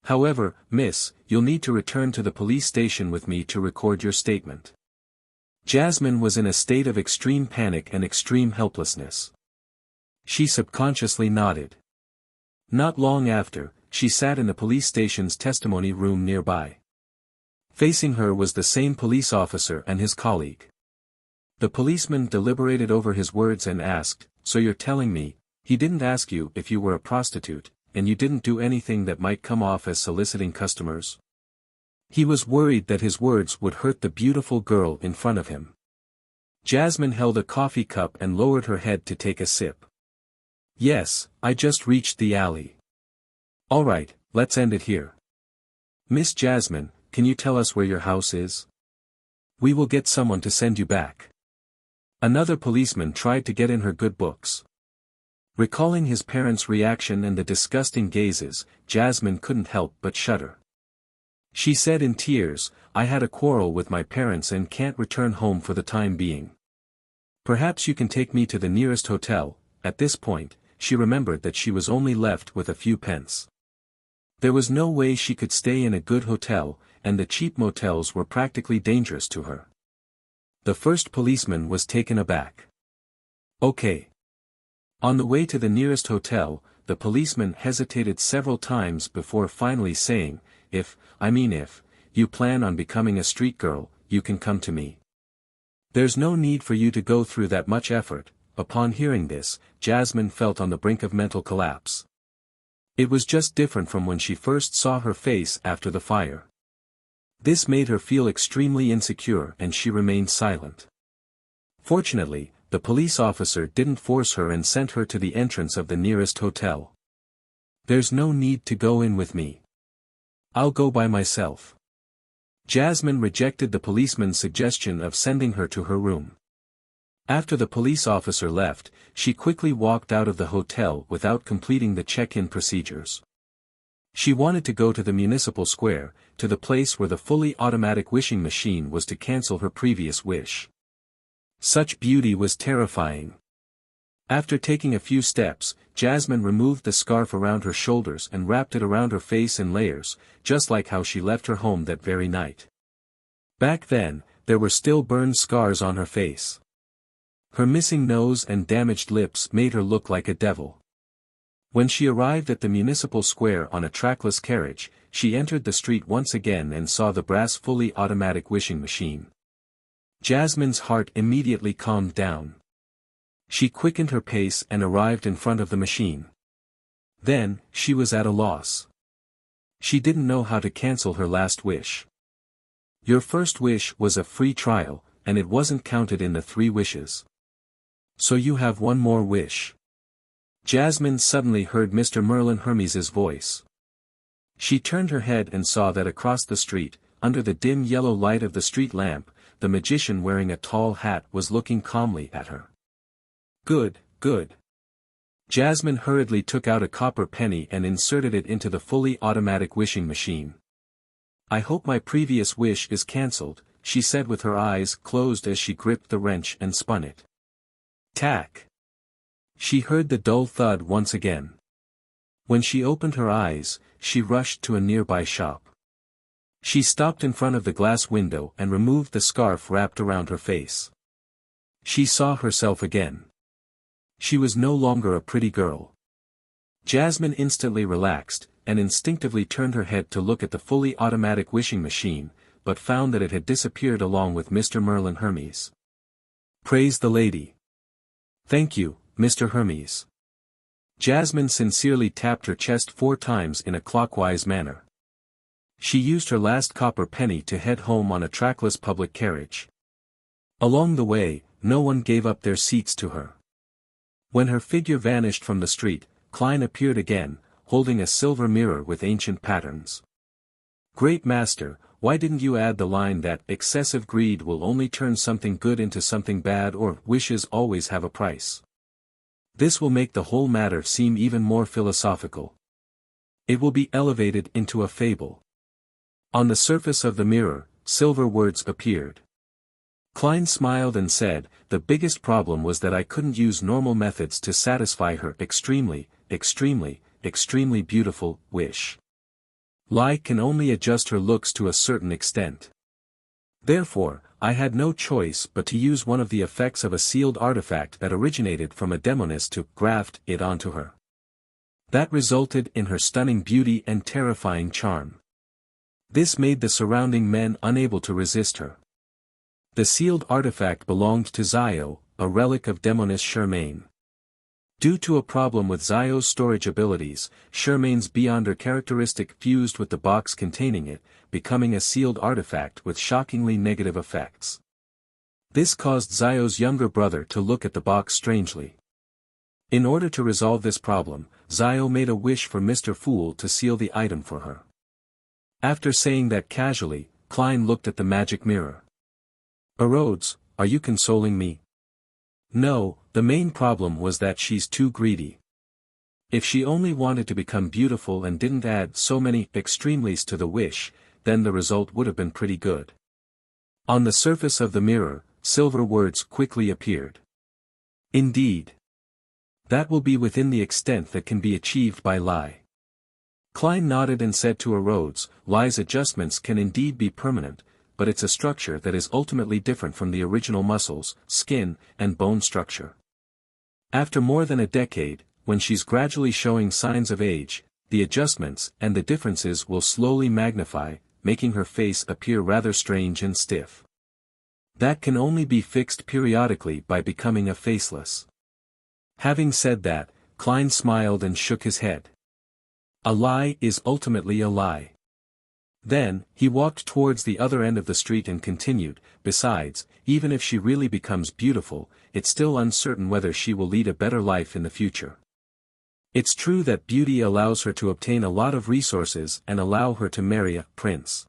However, miss, you'll need to return to the police station with me to record your statement." Jasmine was in a state of extreme panic and extreme helplessness. She subconsciously nodded. Not long after, she sat in the police station's testimony room nearby. Facing her was the same police officer and his colleague. The policeman deliberated over his words and asked, "So you're telling me, he didn't ask you if you were a prostitute, and you didn't do anything that might come off as soliciting customers?" He was worried that his words would hurt the beautiful girl in front of him. Jasmine held a coffee cup and lowered her head to take a sip. "Yes, I just reached the alley." "All right, let's end it here. Miss Jasmine, can you tell us where your house is? We will get someone to send you back." Another policeman tried to get in her good books. Recalling his parents' reaction and the disgusting gazes, Jasmine couldn't help but shudder. She said in tears, "I had a quarrel with my parents and can't return home for the time being. Perhaps you can take me to the nearest hotel." At this point, she remembered that she was only left with a few pence. There was no way she could stay in a good hotel, and the cheap motels were practically dangerous to her. The first policeman was taken aback. "Okay." On the way to the nearest hotel, the policeman hesitated several times before finally saying, if you plan on becoming a street girl, you can come to me. There's no need for you to go through that much effort." Upon hearing this, Jasmine felt on the brink of mental collapse. It was just different from when she first saw her face after the fire. This made her feel extremely insecure and she remained silent. Fortunately, the police officer didn't force her and sent her to the entrance of the nearest hotel. "There's no need to go in with me. I'll go by myself." Jasmine rejected the policeman's suggestion of sending her to her room. After the police officer left, she quickly walked out of the hotel without completing the check-in procedures. She wanted to go to the municipal square, to the place where the fully automatic wishing machine was to cancel her previous wish. Such beauty was terrifying. After taking a few steps, Jasmine removed the scarf around her shoulders and wrapped it around her face in layers, just like how she left her home that very night. Back then, there were still burned scars on her face. Her missing nose and damaged lips made her look like a devil. When she arrived at the municipal square on a trackless carriage, she entered the street once again and saw the brass fully automatic wishing machine. Jasmine's heart immediately calmed down. She quickened her pace and arrived in front of the machine. Then, she was at a loss. She didn't know how to cancel her last wish. Your first wish was a free trial, and it wasn't counted in the 3 wishes. So you have one more wish. Jasmine suddenly heard Mr. Merlin Hermes's voice. She turned her head and saw that across the street, under the dim yellow light of the street lamp, the magician wearing a tall hat was looking calmly at her. Good. Jasmine hurriedly took out a copper penny and inserted it into the fully automatic wishing machine. "I hope my previous wish is cancelled," she said with her eyes closed as she gripped the wrench and spun it. Tack! She heard the dull thud once again. When she opened her eyes, she rushed to a nearby shop. She stopped in front of the glass window and removed the scarf wrapped around her face. She saw herself again. She was no longer a pretty girl. Jasmine instantly relaxed, and instinctively turned her head to look at the fully automatic wishing machine, but found that it had disappeared along with Mr. Merlin Hermes. Praise the lady. Thank you, Mr. Hermes. Jasmine sincerely tapped her chest 4 times in a clockwise manner. She used her last copper penny to head home on a trackless public carriage. Along the way, no one gave up their seats to her. When her figure vanished from the street, Klein appeared again, holding a silver mirror with ancient patterns. Great master, why didn't you add the line that excessive greed will only turn something good into something bad, or wishes always have a price? This will make the whole matter seem even more philosophical. It will be elevated into a fable. On the surface of the mirror, silver words appeared. Klein smiled and said, the biggest problem was that I couldn't use normal methods to satisfy her extremely beautiful wish. Lie can only adjust her looks to a certain extent. Therefore, I had no choice but to use one of the effects of a sealed artifact that originated from a demoness to graft it onto her. That resulted in her stunning beauty and terrifying charm. This made the surrounding men unable to resist her. The sealed artifact belonged to Zio, a relic of demoness Charmaine. Due to a problem with Zio's storage abilities, Charmaine's Beyonder characteristic fused with the box containing it, becoming a sealed artifact with shockingly negative effects. This caused Zio's younger brother to look at the box strangely. In order to resolve this problem, Zio made a wish for Mr. Fool to seal the item for her. After saying that casually, Klein looked at the magic mirror. Rhodes, are you consoling me? No, the main problem was that she's too greedy. If she only wanted to become beautiful and didn't add so many extremelies to the wish, then the result would have been pretty good. On the surface of the mirror, silver words quickly appeared. Indeed. That will be within the extent that can be achieved by Lie. Klein nodded and said to Rhodes, Lie's adjustments can indeed be permanent, but it's a structure that is ultimately different from the original muscles, skin, and bone structure. After more than a decade, when she's gradually showing signs of age, the adjustments and the differences will slowly magnify, making her face appear rather strange and stiff. That can only be fixed periodically by becoming a faceless. Having said that, Klein smiled and shook his head. A lie is ultimately a lie. Then, he walked towards the other end of the street and continued, besides, even if she really becomes beautiful, it's still uncertain whether she will lead a better life in the future. It's true that beauty allows her to obtain a lot of resources and allow her to marry a prince.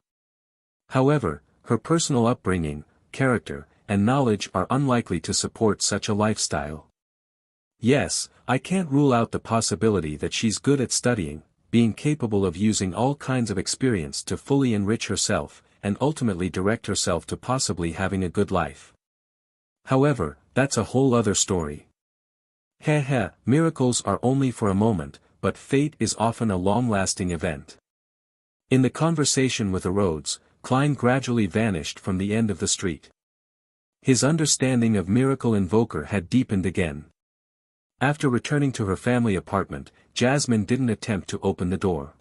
However, her personal upbringing, character, and knowledge are unlikely to support such a lifestyle. Yes, I can't rule out the possibility that she's good at studying, being capable of using all kinds of experience to fully enrich herself, and ultimately direct herself to possibly having a good life. However, that's a whole other story. Miracles are only for a moment, but fate is often a long-lasting event. In the conversation with Rhodes, Klein gradually vanished from the end of the street. His understanding of Miracle Invoker had deepened again. After returning to her family apartment, Jasmine didn't attempt to open the door.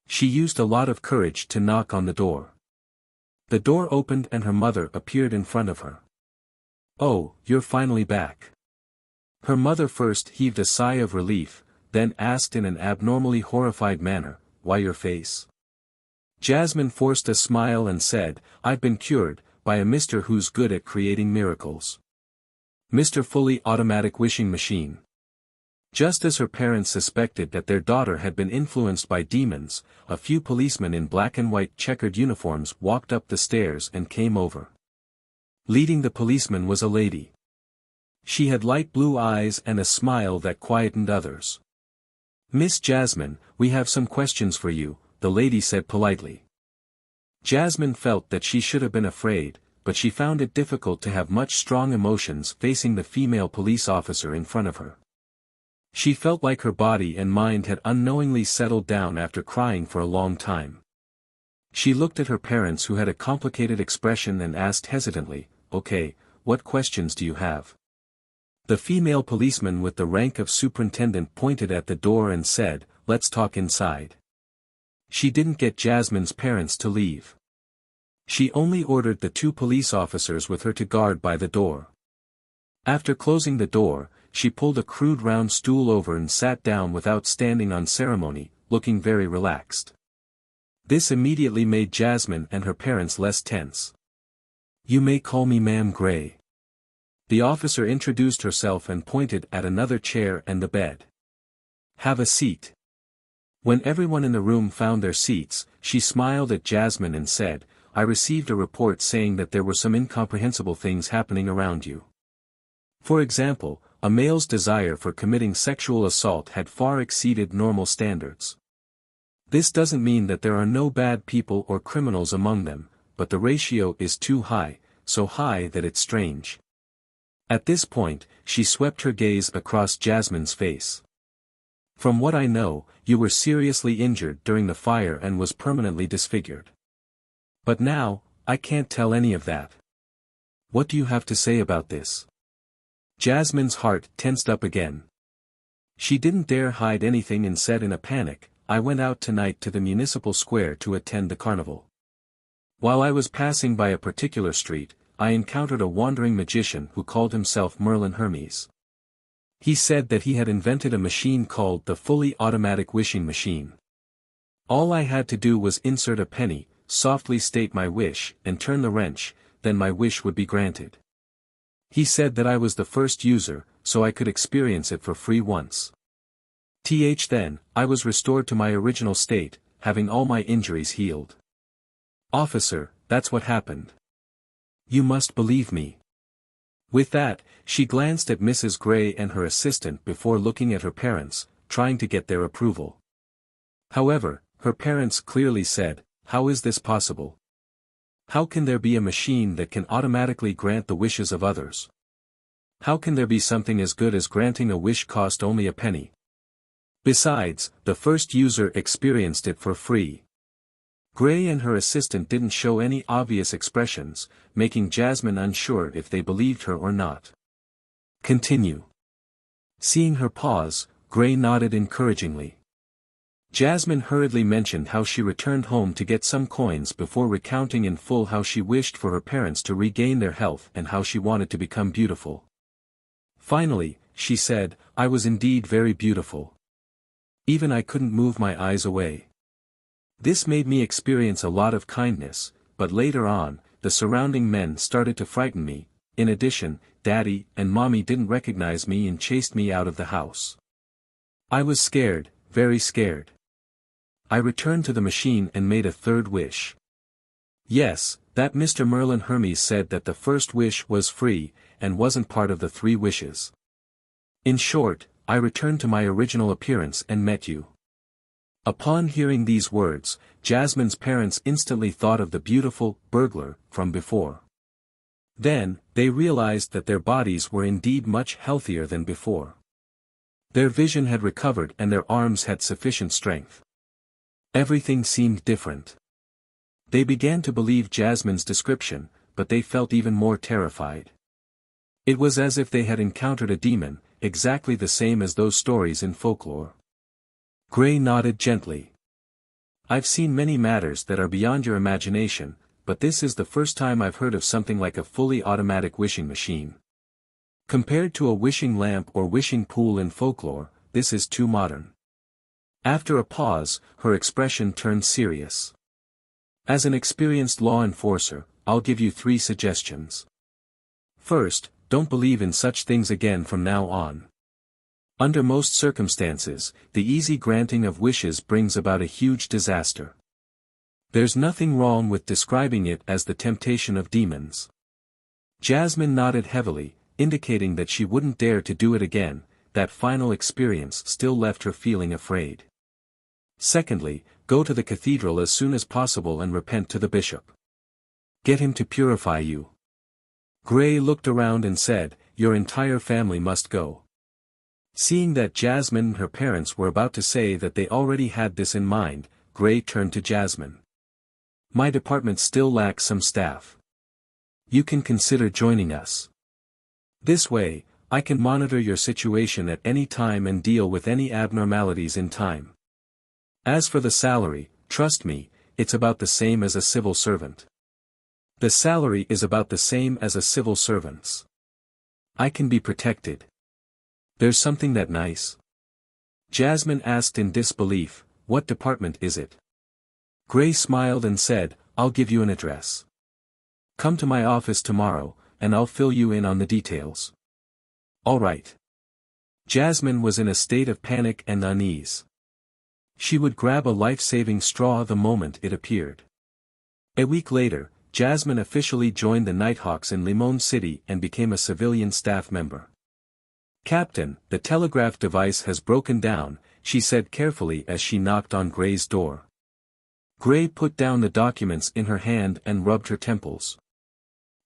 She used a lot of courage to knock on the door. The door opened and her mother appeared in front of her. Oh, you're finally back. Her mother first heaved a sigh of relief, then asked in an abnormally horrified manner, why your face? Jasmine forced a smile and said, I've been cured, by a mister who's good at creating miracles. Mr. Fully Automatic Wishing Machine. Just as her parents suspected that their daughter had been influenced by demons, a few policemen in black and white checkered uniforms walked up the stairs and came over. Leading the policeman was a lady. She had light blue eyes and a smile that quietened others. Miss Jasmine, we have some questions for you, the lady said politely. Jasmine felt that she should have been afraid, but she found it difficult to have much strong emotions facing the female police officer in front of her. She felt like her body and mind had unknowingly settled down after crying for a long time. She looked at her parents who had a complicated expression and asked hesitantly, okay, what questions do you have? The female policeman with the rank of superintendent pointed at the door and said, let's talk inside. She didn't get Jasmine's parents to leave. She only ordered the two police officers with her to guard by the door. After closing the door, she pulled a crude round stool over and sat down without standing on ceremony, looking very relaxed. This immediately made Jasmine and her parents less tense. You may call me Ma'am Gray. The officer introduced herself and pointed at another chair and the bed. Have a seat. When everyone in the room found their seats, she smiled at Jasmine and said, "I received a report saying that there were some incomprehensible things happening around you. For example, a male's desire for committing sexual assault had far exceeded normal standards. This doesn't mean that there are no bad people or criminals among them, but the ratio is too high, so high that it's strange." At this point, she swept her gaze across Jasmine's face. "From what I know, you were seriously injured during the fire and was permanently disfigured. But now, I can't tell any of that. What do you have to say about this?" Jasmine's heart tensed up again. She didn't dare hide anything and said in a panic, "I went out tonight to the municipal square to attend the carnival. While I was passing by a particular street, I encountered a wandering magician who called himself Merlin Hermes. He said that he had invented a machine called the fully automatic wishing machine. All I had to do was insert a penny, softly state my wish, and turn the wrench, then my wish would be granted. He said that I was the first user, so I could experience it for free once. Then, I was restored to my original state, having all my injuries healed. Officer, that's what happened. You must believe me." With that, she glanced at Mrs. Gray and her assistant before looking at her parents, trying to get their approval. However, her parents clearly said, "How is this possible? How can there be a machine that can automatically grant the wishes of others? How can there be something as good as granting a wish cost only a penny? Besides, the first user experienced it for free." Gray and her assistant didn't show any obvious expressions, making Jasmine unsure if they believed her or not. "Continue." Seeing her pause, Gray nodded encouragingly. Jasmine hurriedly mentioned how she returned home to get some coins before recounting in full how she wished for her parents to regain their health and how she wanted to become beautiful. Finally, she said, "I was indeed very beautiful. Even I couldn't move my eyes away. This made me experience a lot of kindness, but later on, the surrounding men started to frighten me. In addition, Daddy and Mommy didn't recognize me and chased me out of the house. I was scared, very scared. I returned to the machine and made a third wish. Yes, that Mr. Merlin Hermes said that the first wish was free, and wasn't part of the 3 wishes. In short, I returned to my original appearance and met you." Upon hearing these words, Jasmine's parents instantly thought of the beautiful burglar from before. Then, they realized that their bodies were indeed much healthier than before. Their vision had recovered and their arms had sufficient strength. Everything seemed different. They began to believe Jasmine's description, but they felt even more terrified. It was as if they had encountered a demon, exactly the same as those stories in folklore. Gray nodded gently. "I've seen many matters that are beyond your imagination, but this is the first time I've heard of something like a fully automatic wishing machine. Compared to a wishing lamp or wishing pool in folklore, this is too modern." After a pause, her expression turned serious. "As an experienced law enforcer, I'll give you 3 suggestions. First, don't believe in such things again from now on. Under most circumstances, the easy granting of wishes brings about a huge disaster. There's nothing wrong with describing it as the temptation of demons." Jasmine nodded heavily, indicating that she wouldn't dare to do it again. That final experience still left her feeling afraid. Secondly, go to the cathedral as soon as possible and repent to the bishop. Get him to purify you. Gray looked around and said, "Your entire family must go." Seeing that Jasmine and her parents were about to say that they already had this in mind, Gray turned to Jasmine. "My department still lacks some staff. You can consider joining us. This way, I can monitor your situation at any time and deal with any abnormalities in time. As for the salary, trust me, it's about the same as a civil servant. The salary is about the same as a civil servant's. I can be protected. There's something that nice?" Jasmine asked in disbelief, "What department is it?" Gray smiled and said, "I'll give you an address. Come to my office tomorrow, and I'll fill you in on the details." "All right." Jasmine was in a state of panic and unease. She would grab a life-saving straw the moment it appeared. A week later, Jasmine officially joined the Nighthawks in Limon City and became a civilian staff member. "Captain, the telegraph device has broken down," she said carefully as she knocked on Gray's door. Gray put down the documents in her hand and rubbed her temples.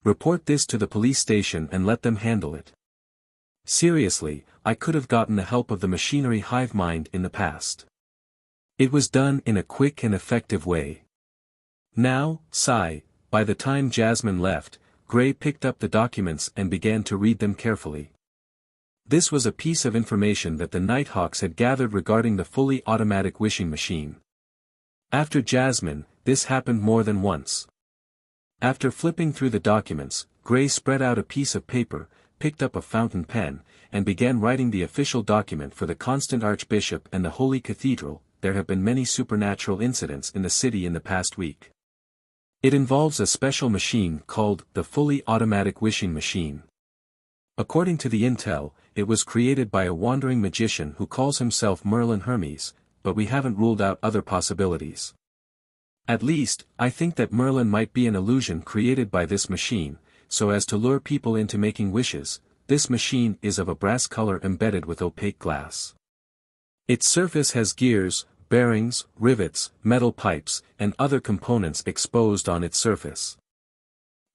"Report this to the police station and let them handle it. Seriously, I could have gotten the help of the machinery hive mind in the past. It was done in a quick and effective way." Now, sigh, by the time Jasmine left, Gray picked up the documents and began to read them carefully. This was a piece of information that the Nighthawks had gathered regarding the fully automatic wishing machine. After Jasmine, this happened more than once. After flipping through the documents, Gray spread out a piece of paper, picked up a fountain pen, and began writing the official document for the Constant Archbishop and the Holy Cathedral. There have been many supernatural incidents in the city in the past week. It involves a special machine called the Fully Automatic Wishing Machine. According to the intel, it was created by a wandering magician who calls himself Merlin Hermes, but we haven't ruled out other possibilities. At least, I think that Merlin might be an illusion created by this machine, so as to lure people into making wishes. This machine is of a brass color embedded with opaque glass. Its surface has gears, bearings, rivets, metal pipes, and other components exposed on its surface.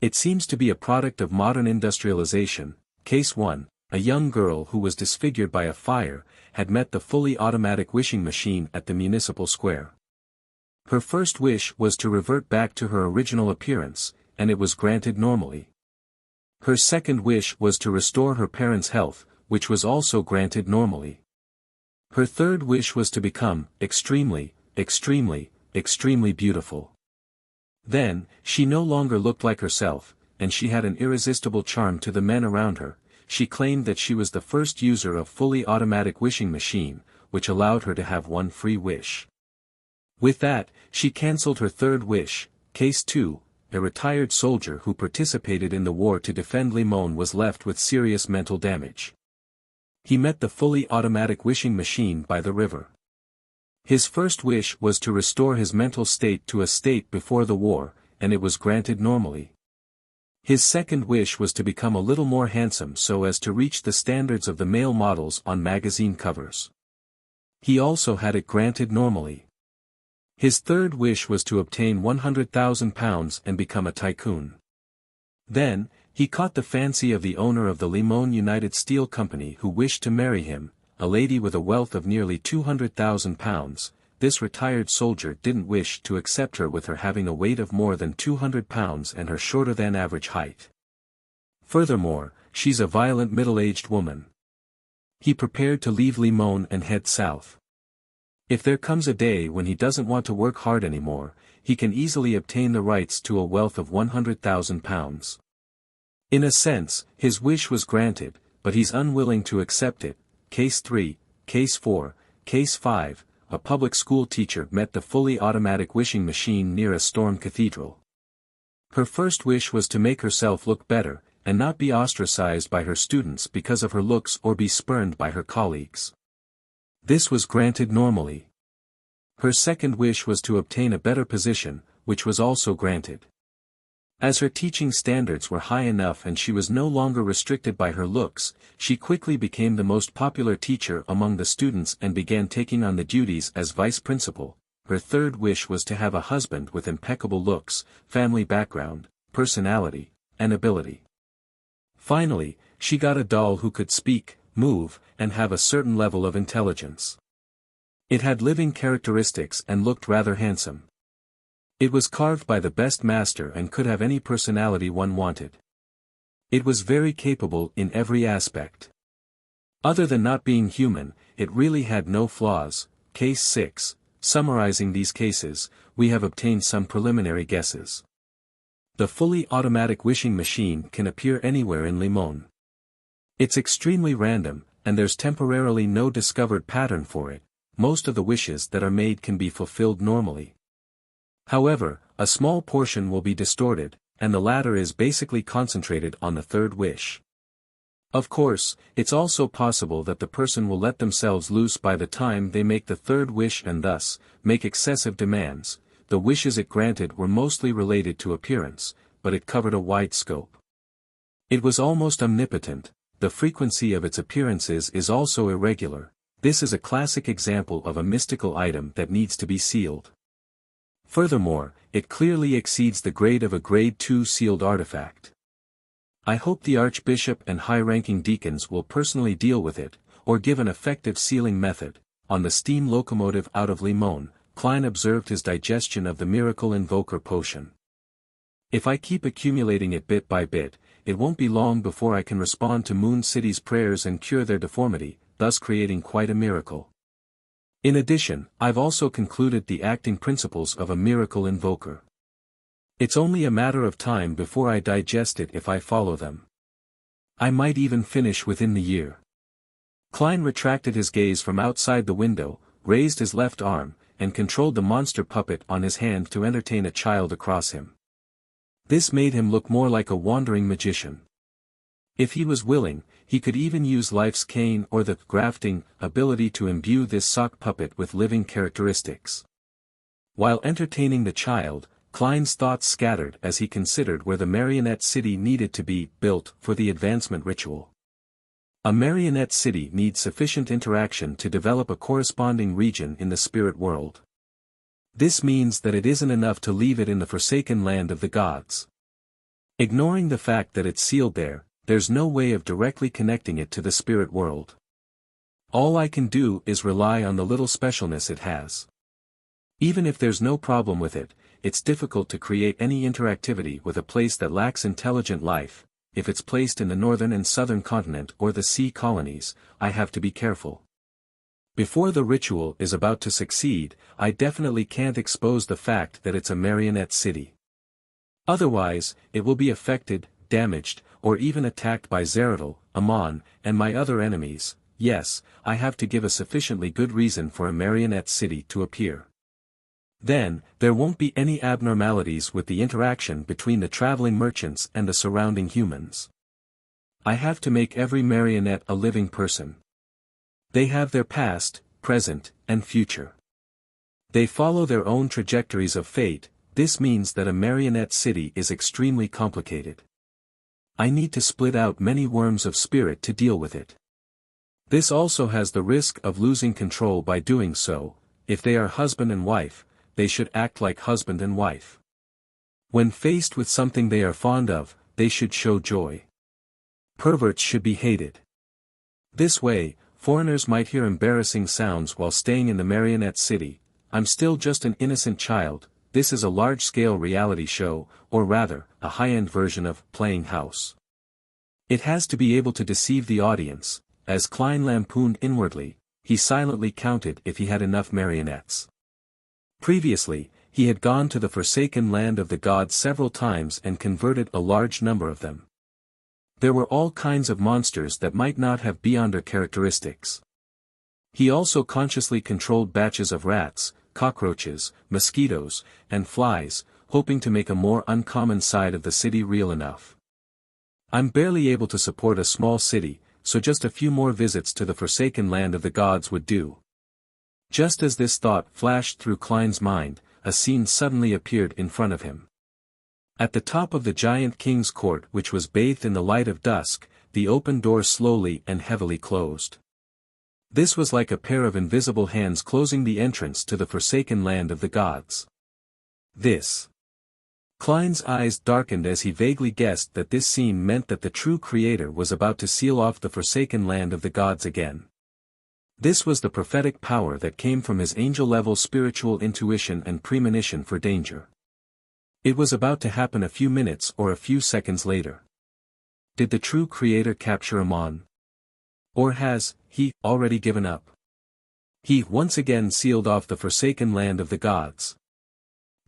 It seems to be a product of modern industrialization. Case 1, a young girl who was disfigured by a fire, had met the fully automatic wishing machine at the municipal square. Her first wish was to revert back to her original appearance, and it was granted normally. Her second wish was to restore her parents' health, which was also granted normally. Her third wish was to become extremely, extremely, extremely beautiful. Then, she no longer looked like herself, and she had an irresistible charm to the men around her. She claimed that she was the first user of fully automatic wishing machine, which allowed her to have one free wish. With that, she cancelled her third wish. Case 2, a retired soldier who participated in the war to defend Limon was left with serious mental damage. He met the fully automatic wishing machine by the river. His first wish was to restore his mental state to a state before the war, and it was granted normally. His second wish was to become a little more handsome so as to reach the standards of the male models on magazine covers. He also had it granted normally. His third wish was to obtain £100,000 and become a tycoon. Then, he caught the fancy of the owner of the Limon United Steel Company who wished to marry him, a lady with a wealth of nearly £200,000. This retired soldier didn't wish to accept her with her having a weight of more than 200 pounds and her shorter than average height. Furthermore, she's a violent middle-aged woman. He prepared to leave Limon and head south. If there comes a day when he doesn't want to work hard anymore, he can easily obtain the rights to a wealth of £100,000. In a sense, his wish was granted, but he's unwilling to accept it. Case 3, Case 4, Case 5. A public school teacher met the fully automatic wishing machine near a storm cathedral. Her first wish was to make herself look better, and not be ostracized by her students because of her looks or be spurned by her colleagues. This was granted normally. Her second wish was to obtain a better position, which was also granted. As her teaching standards were high enough and she was no longer restricted by her looks, she quickly became the most popular teacher among the students and began taking on the duties as vice principal. Her third wish was to have a husband with impeccable looks, family background, personality, and ability. Finally, she got a doll who could speak, move, and have a certain level of intelligence. It had living characteristics and looked rather handsome. It was carved by the best master and could have any personality one wanted. It was very capable in every aspect. Other than not being human, it really had no flaws. Case 6, summarizing these cases, we have obtained some preliminary guesses. The fully automatic wishing machine can appear anywhere in Limon. It's extremely random, and there's temporarily no discovered pattern for it. Most of the wishes that are made can be fulfilled normally. However, a small portion will be distorted, and the latter is basically concentrated on the third wish. Of course, it's also possible that the person will let themselves loose by the time they make the third wish and thus, make excessive demands. The wishes it granted were mostly related to appearance, but it covered a wide scope. It was almost omnipotent. The frequency of its appearances is also irregular. This is a classic example of a mystical item that needs to be sealed. Furthermore, it clearly exceeds the grade of a grade 2 sealed artifact. I hope the Archbishop and high-ranking deacons will personally deal with it, or give an effective sealing method. On the steam locomotive out of Limon, Klein observed his digestion of the miracle invoker potion. If I keep accumulating it bit by bit, it won't be long before I can respond to Moon City's prayers and cure their deformity, thus creating quite a miracle. In addition, I've also concluded the acting principles of a miracle invoker. It's only a matter of time before I digest it if I follow them. I might even finish within the year. Klein retracted his gaze from outside the window, raised his left arm, and controlled the monster puppet on his hand to entertain a child across him. This made him look more like a wandering magician. If he was willing, he could even use life's cane or the grafting ability to imbue this sock puppet with living characteristics. While entertaining the child, Klein's thoughts scattered as he considered where the marionette city needed to be built for the advancement ritual. A marionette city needs sufficient interaction to develop a corresponding region in the spirit world. This means that it isn't enough to leave it in the forsaken land of the gods. Ignoring the fact that it's sealed there, there's no way of directly connecting it to the spirit world. All I can do is rely on the little specialness it has. Even if there's no problem with it, it's difficult to create any interactivity with a place that lacks intelligent life. If it's placed in the northern and southern continent or the sea colonies, I have to be careful. Before the ritual is about to succeed, I definitely can't expose the fact that it's a marionette city. Otherwise, it will be affected, damaged, or even attacked by Zeradal, Amon, and my other enemies. Yes, I have to give a sufficiently good reason for a marionette city to appear. Then, there won't be any abnormalities with the interaction between the traveling merchants and the surrounding humans. I have to make every marionette a living person. They have their past, present, and future. They follow their own trajectories of fate. This means that a marionette city is extremely complicated. I need to split out many worms of spirit to deal with it. This also has the risk of losing control by doing so. If they are husband and wife, they should act like husband and wife. When faced with something they are fond of, they should show joy. Perverts should be hated. This way, foreigners might hear embarrassing sounds while staying in the marionette city. I'm still just an innocent child. This is a large-scale reality show, or rather, a high-end version of Playing House. It has to be able to deceive the audience. As Klein lampooned inwardly, he silently counted if he had enough marionettes. Previously, he had gone to the forsaken land of the gods several times and converted a large number of them. There were all kinds of monsters that might not have Beyonder characteristics. He also consciously controlled batches of rats, cockroaches, mosquitoes, and flies, hoping to make a more uncommon side of the city real enough. I'm barely able to support a small city, so just a few more visits to the forsaken land of the gods would do. Just as this thought flashed through Klein's mind, a scene suddenly appeared in front of him. At the top of the giant king's court, which was bathed in the light of dusk, the open door slowly and heavily closed. This was like a pair of invisible hands closing the entrance to the forsaken land of the gods. Klein's eyes darkened as he vaguely guessed that this scene meant that the true creator was about to seal off the forsaken land of the gods again. This was the prophetic power that came from his angel-level spiritual intuition and premonition for danger. It was about to happen a few minutes or a few seconds later. Did the true creator capture Amon? Or has he already given up? He once again sealed off the forsaken land of the gods.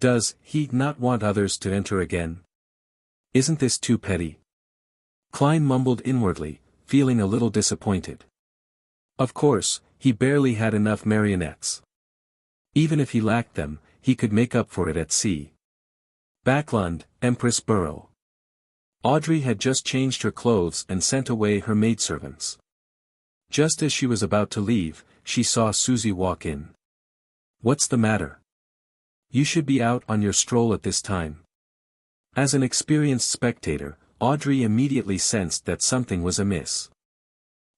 Does he not want others to enter again? Isn't this too petty? Klein mumbled inwardly, feeling a little disappointed. Of course, he barely had enough marionettes. Even if he lacked them, he could make up for it at sea. Backlund, Empress Burrow. Audrey had just changed her clothes and sent away her maidservants. Just as she was about to leave, she saw Susie walk in. "What's the matter? You should be out on your stroll at this time." As an experienced spectator, Audrey immediately sensed that something was amiss.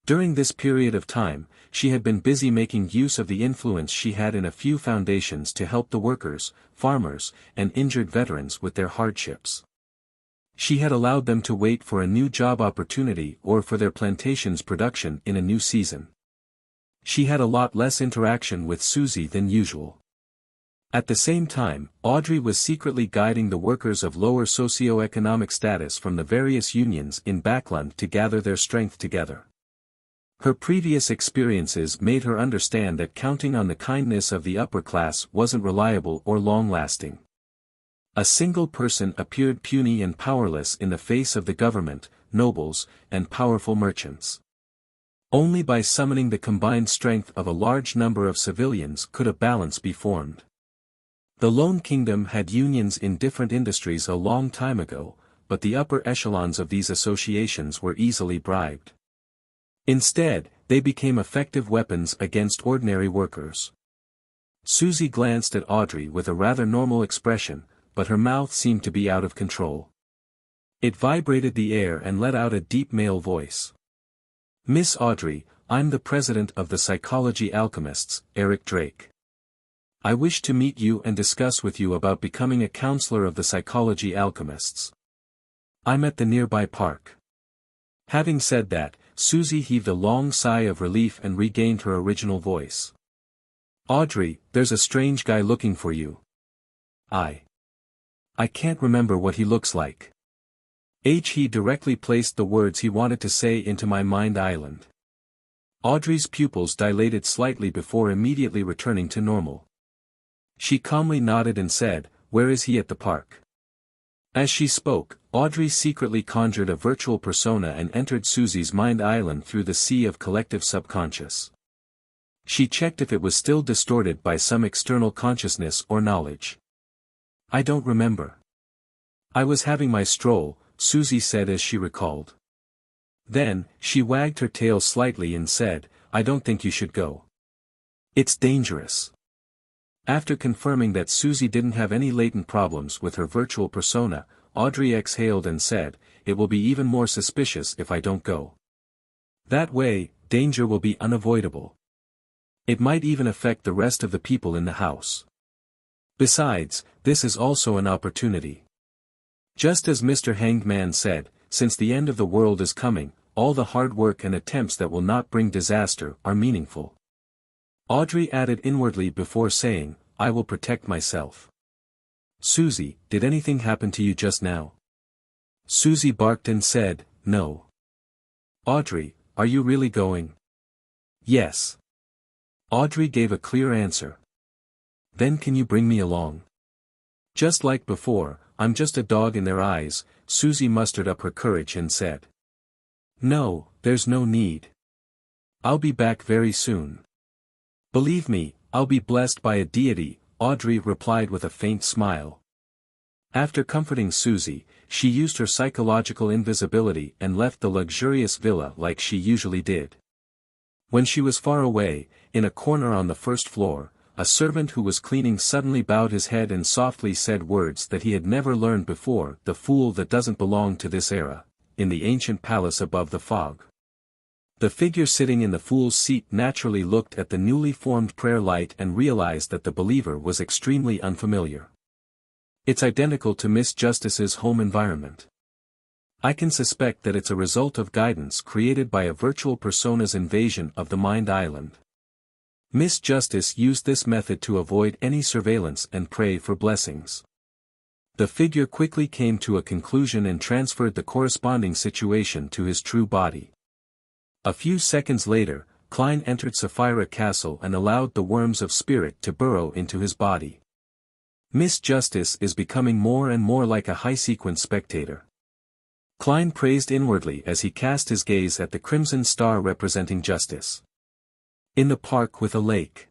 During this period of time, she had been busy making use of the influence she had in a few foundations to help the workers, farmers, and injured veterans with their hardships. She had allowed them to wait for a new job opportunity or for their plantation's production in a new season. She had a lot less interaction with Susie than usual. At the same time, Audrey was secretly guiding the workers of lower socio-economic status from the various unions in Backland to gather their strength together. Her previous experiences made her understand that counting on the kindness of the upper class wasn't reliable or long-lasting. A single person appeared puny and powerless in the face of the government, nobles, and powerful merchants. Only by summoning the combined strength of a large number of civilians could a balance be formed. The Lone Kingdom had unions in different industries a long time ago, but the upper echelons of these associations were easily bribed. Instead, they became effective weapons against ordinary workers. Susie glanced at Audrey with a rather normal expression, but her mouth seemed to be out of control. It vibrated the air and let out a deep male voice. "Miss Audrey, I'm the president of the Psychology Alchemists, Eric Drake. I wish to meet you and discuss with you about becoming a counselor of the Psychology Alchemists. I'm at the nearby park." Having said that, Susie heaved a long sigh of relief and regained her original voice. "Audrey, there's a strange guy looking for you. I can't remember what he looks like. He directly placed the words he wanted to say into my mind island." Audrey's pupils dilated slightly before immediately returning to normal. She calmly nodded and said, "Where is he at the park?" As she spoke, Audrey secretly conjured a virtual persona and entered Susie's mind island through the sea of collective subconscious. She checked if it was still distorted by some external consciousness or knowledge. "I don't remember. I was having my stroll," Susie said as she recalled. Then, she wagged her tail slightly and said, "I don't think you should go. It's dangerous." After confirming that Susie didn't have any latent problems with her virtual persona, Audrey exhaled and said, "It will be even more suspicious if I don't go. That way, danger will be unavoidable. It might even affect the rest of the people in the house. Besides, this is also an opportunity. Just as Mr. Hanged Man said, since the end of the world is coming, all the hard work and attempts that will not bring disaster are meaningful." Audrey added inwardly before saying, "I will protect myself." "Susie, did anything happen to you just now?" Susie barked and said, "No." "Audrey, are you really going?" "Yes." Audrey gave a clear answer. "Then can you bring me along?" Just like before, "I'm just a dog in their eyes," Susie mustered up her courage and said. "No, there's no need. I'll be back very soon. Believe me, I'll be blessed by a deity," Audrey replied with a faint smile. After comforting Susie, she used her psychological invisibility and left the luxurious villa like she usually did. When she was far away, in a corner on the first floor, a servant who was cleaning suddenly bowed his head and softly said words that he had never learned before, "The fool that doesn't belong to this era," in the ancient palace above the fog. The figure sitting in the fool's seat naturally looked at the newly formed prayer light and realized that the believer was extremely unfamiliar. "It's identical to Miss Justice's home environment. I can suspect that it's a result of guidance created by a virtual persona's invasion of the Mind Island. Miss Justice used this method to avoid any surveillance and pray for blessings." The figure quickly came to a conclusion and transferred the corresponding situation to his true body. A few seconds later, Klein entered Sapphira Castle and allowed the worms of spirit to burrow into his body. Miss Justice is becoming more and more like a high-sequence spectator. Klein praised inwardly as he cast his gaze at the crimson star representing justice. In the park with a lake.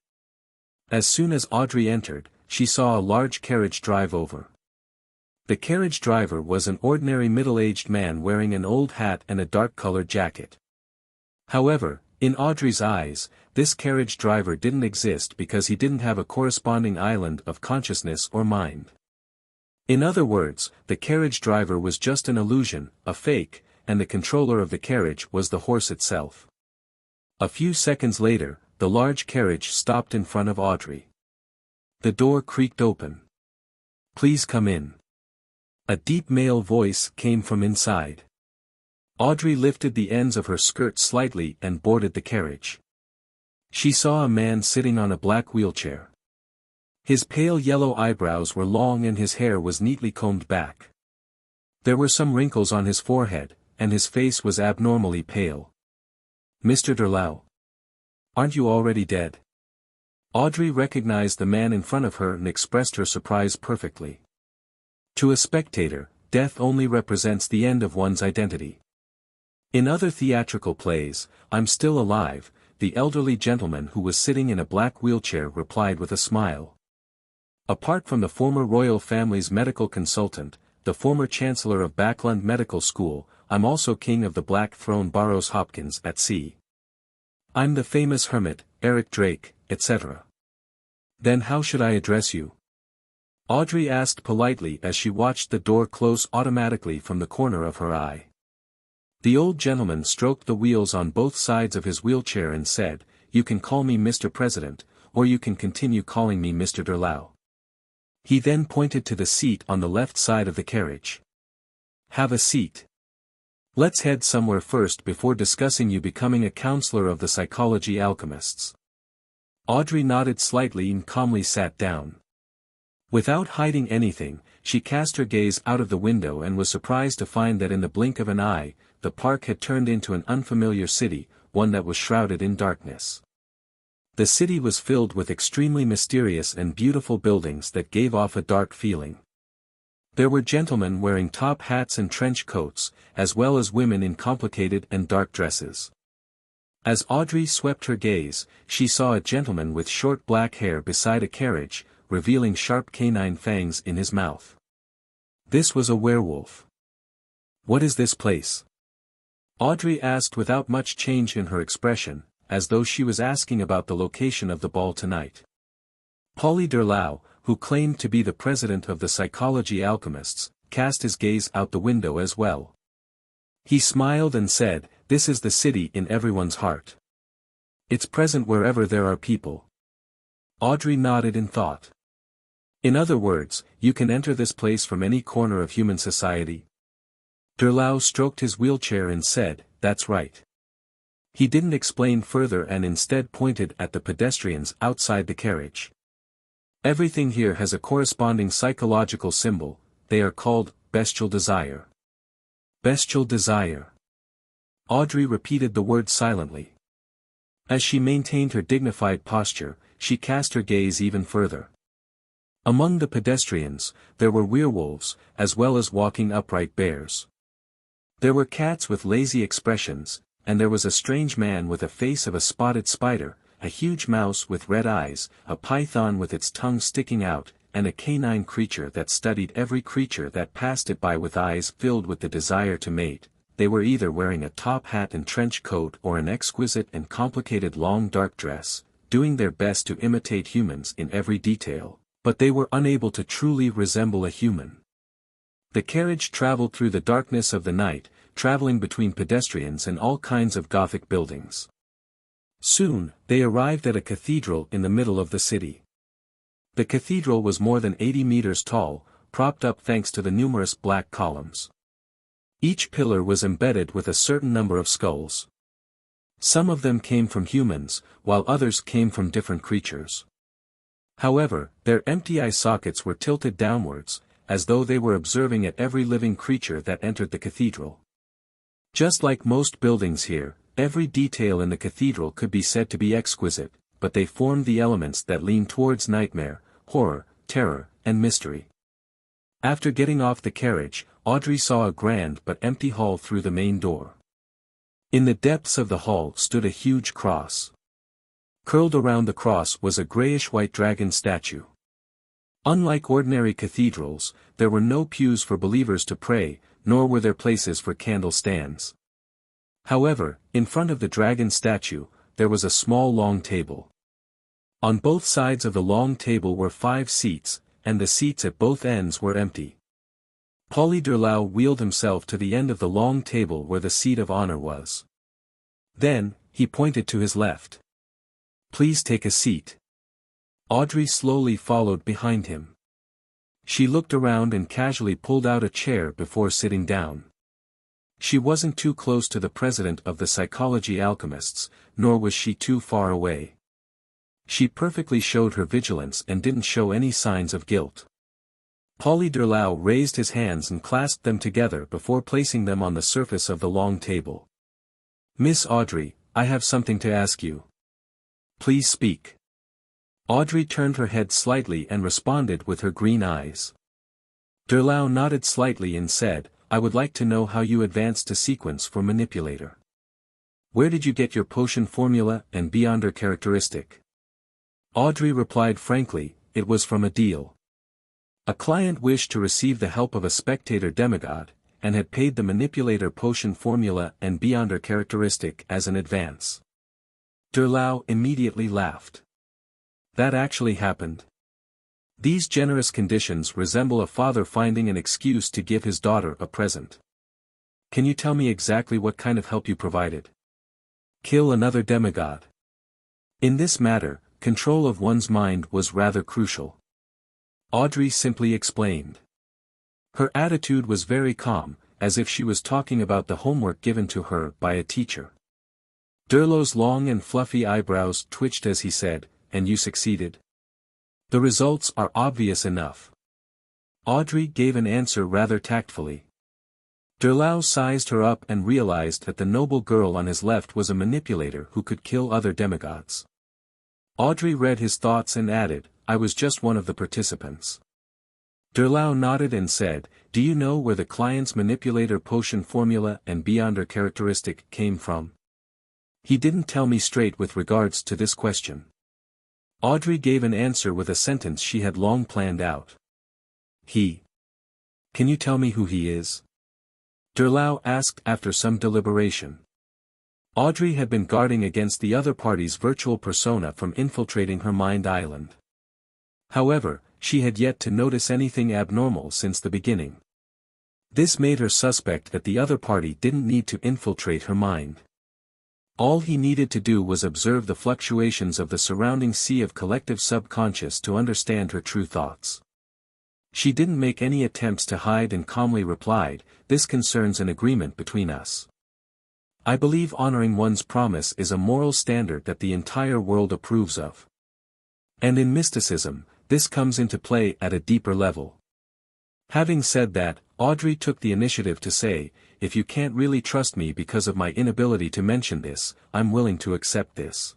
As soon as Audrey entered, she saw a large carriage drive over. The carriage driver was an ordinary middle-aged man wearing an old hat and a dark-colored jacket. However, in Audrey's eyes, this carriage driver didn't exist because he didn't have a corresponding island of consciousness or mind. In other words, the carriage driver was just an illusion, a fake, and the controller of the carriage was the horse itself. A few seconds later, the large carriage stopped in front of Audrey. The door creaked open. "Please come in." A deep male voice came from inside. Audrey lifted the ends of her skirt slightly and boarded the carriage. She saw a man sitting on a black wheelchair. His pale yellow eyebrows were long and his hair was neatly combed back. There were some wrinkles on his forehead, and his face was abnormally pale. "Mr. Derlau? Aren't you already dead?" Audrey recognized the man in front of her and expressed her surprise perfectly. To a spectator, death only represents the end of one's identity. In other theatrical plays, "I'm still alive," the elderly gentleman who was sitting in a black wheelchair replied with a smile. Apart from the former royal family's medical consultant, the former chancellor of Backlund Medical School, I'm also king of the Black Throne Barrows Hopkins at sea. I'm the famous hermit, Eric Drake, etc. Then how should I address you? Audrey asked politely as she watched the door close automatically from the corner of her eye. The old gentleman stroked the wheels on both sides of his wheelchair and said, "You can call me Mr. President, or you can continue calling me Mr. Derlau." He then pointed to the seat on the left side of the carriage. "Have a seat. Let's head somewhere first before discussing you becoming a counselor of the psychology alchemists." Audrey nodded slightly and calmly sat down. Without hiding anything, she cast her gaze out of the window and was surprised to find that in the blink of an eye, the park had turned into an unfamiliar city, one that was shrouded in darkness. The city was filled with extremely mysterious and beautiful buildings that gave off a dark feeling. There were gentlemen wearing top hats and trench coats, as well as women in complicated and dark dresses. As Audrey swept her gaze, she saw a gentleman with short black hair beside a carriage, revealing sharp canine fangs in his mouth. This was a werewolf. "What is this place?" Audrey asked without much change in her expression, as though she was asking about the location of the ball tonight. Paulie Derlau, who claimed to be the president of the psychology alchemists, cast his gaze out the window as well. He smiled and said, "This is the city in everyone's heart. It's present wherever there are people." Audrey nodded in thought. "In other words, you can enter this place from any corner of human society?" Derlau stroked his wheelchair and said, "That's right." He didn't explain further and instead pointed at the pedestrians outside the carriage. "Everything here has a corresponding psychological symbol, they are called bestial desire." Bestial desire. Audrey repeated the word silently. As she maintained her dignified posture, she cast her gaze even further. Among the pedestrians, there were werewolves, as well as walking upright bears. There were cats with lazy expressions, and there was a strange man with a face of a spotted spider, a huge mouse with red eyes, a python with its tongue sticking out, and a canine creature that studied every creature that passed it by with eyes filled with the desire to mate. They were either wearing a top hat and trench coat or an exquisite and complicated long dark dress, doing their best to imitate humans in every detail, but they were unable to truly resemble a human. The carriage traveled through the darkness of the night, traveling between pedestrians and all kinds of Gothic buildings. Soon, they arrived at a cathedral in the middle of the city. The cathedral was more than 80 meters tall, propped up thanks to the numerous black columns. Each pillar was embedded with a certain number of skulls. Some of them came from humans, while others came from different creatures. However, their empty eye sockets were tilted downwards, as though they were observing at every living creature that entered the cathedral. Just like most buildings here, every detail in the cathedral could be said to be exquisite, but they formed the elements that lean towards nightmare, horror, terror, and mystery. After getting off the carriage, Audrey saw a grand but empty hall through the main door. In the depths of the hall stood a huge cross. Curled around the cross was a grayish-white dragon statue. Unlike ordinary cathedrals, there were no pews for believers to pray, nor were there places for candle stands. However, in front of the dragon statue, there was a small long table. On both sides of the long table were 5 seats, and the seats at both ends were empty. Pauli Durlau wheeled himself to the end of the long table where the seat of honor was. Then, he pointed to his left. "Please take a seat." Audrey slowly followed behind him. She looked around and casually pulled out a chair before sitting down. She wasn't too close to the president of the psychology alchemists, nor was she too far away. She perfectly showed her vigilance and didn't show any signs of guilt. Pauli Durlau raised his hands and clasped them together before placing them on the surface of the long table. "Miss Audrey, I have something to ask you. Please speak." Audrey turned her head slightly and responded with her green eyes. Durlau nodded slightly and said, "I would like to know how you advanced to sequence for manipulator. Where did you get your potion formula and beyonder characteristic?" Audrey replied frankly, "It was from a deal. A client wished to receive the help of a spectator demigod, and had paid the manipulator potion formula and beyonder characteristic as an advance." Durlau immediately laughed. "That actually happened. These generous conditions resemble a father finding an excuse to give his daughter a present. Can you tell me exactly what kind of help you provided?" "Kill another demigod." In this matter, control of one's mind was rather crucial. Audrey simply explained. Her attitude was very calm, as if she was talking about the homework given to her by a teacher. Durlau's long and fluffy eyebrows twitched as he said, "And you succeeded? The results are obvious enough." Audrey gave an answer rather tactfully. Durlau sized her up and realized that the noble girl on his left was a manipulator who could kill other demigods. Audrey read his thoughts and added, "I was just one of the participants." Durlau nodded and said, "Do you know where the client's manipulator potion formula and beyonder characteristic came from?" "He didn't tell me straight with regards to this question." Audrey gave an answer with a sentence she had long planned out. "He. Can you tell me who he is?" Durlau asked after some deliberation. Audrey had been guarding against the other party's virtual persona from infiltrating her mind island. However, she had yet to notice anything abnormal since the beginning. This made her suspect that the other party didn't need to infiltrate her mind. All he needed to do was observe the fluctuations of the surrounding sea of collective subconscious to understand her true thoughts. She didn't make any attempts to hide and calmly replied, "This concerns an agreement between us. I believe honoring one's promise is a moral standard that the entire world approves of. And in mysticism, this comes into play at a deeper level." Having said that, Audrey took the initiative to say, "If you can't really trust me because of my inability to mention this, I'm willing to accept this.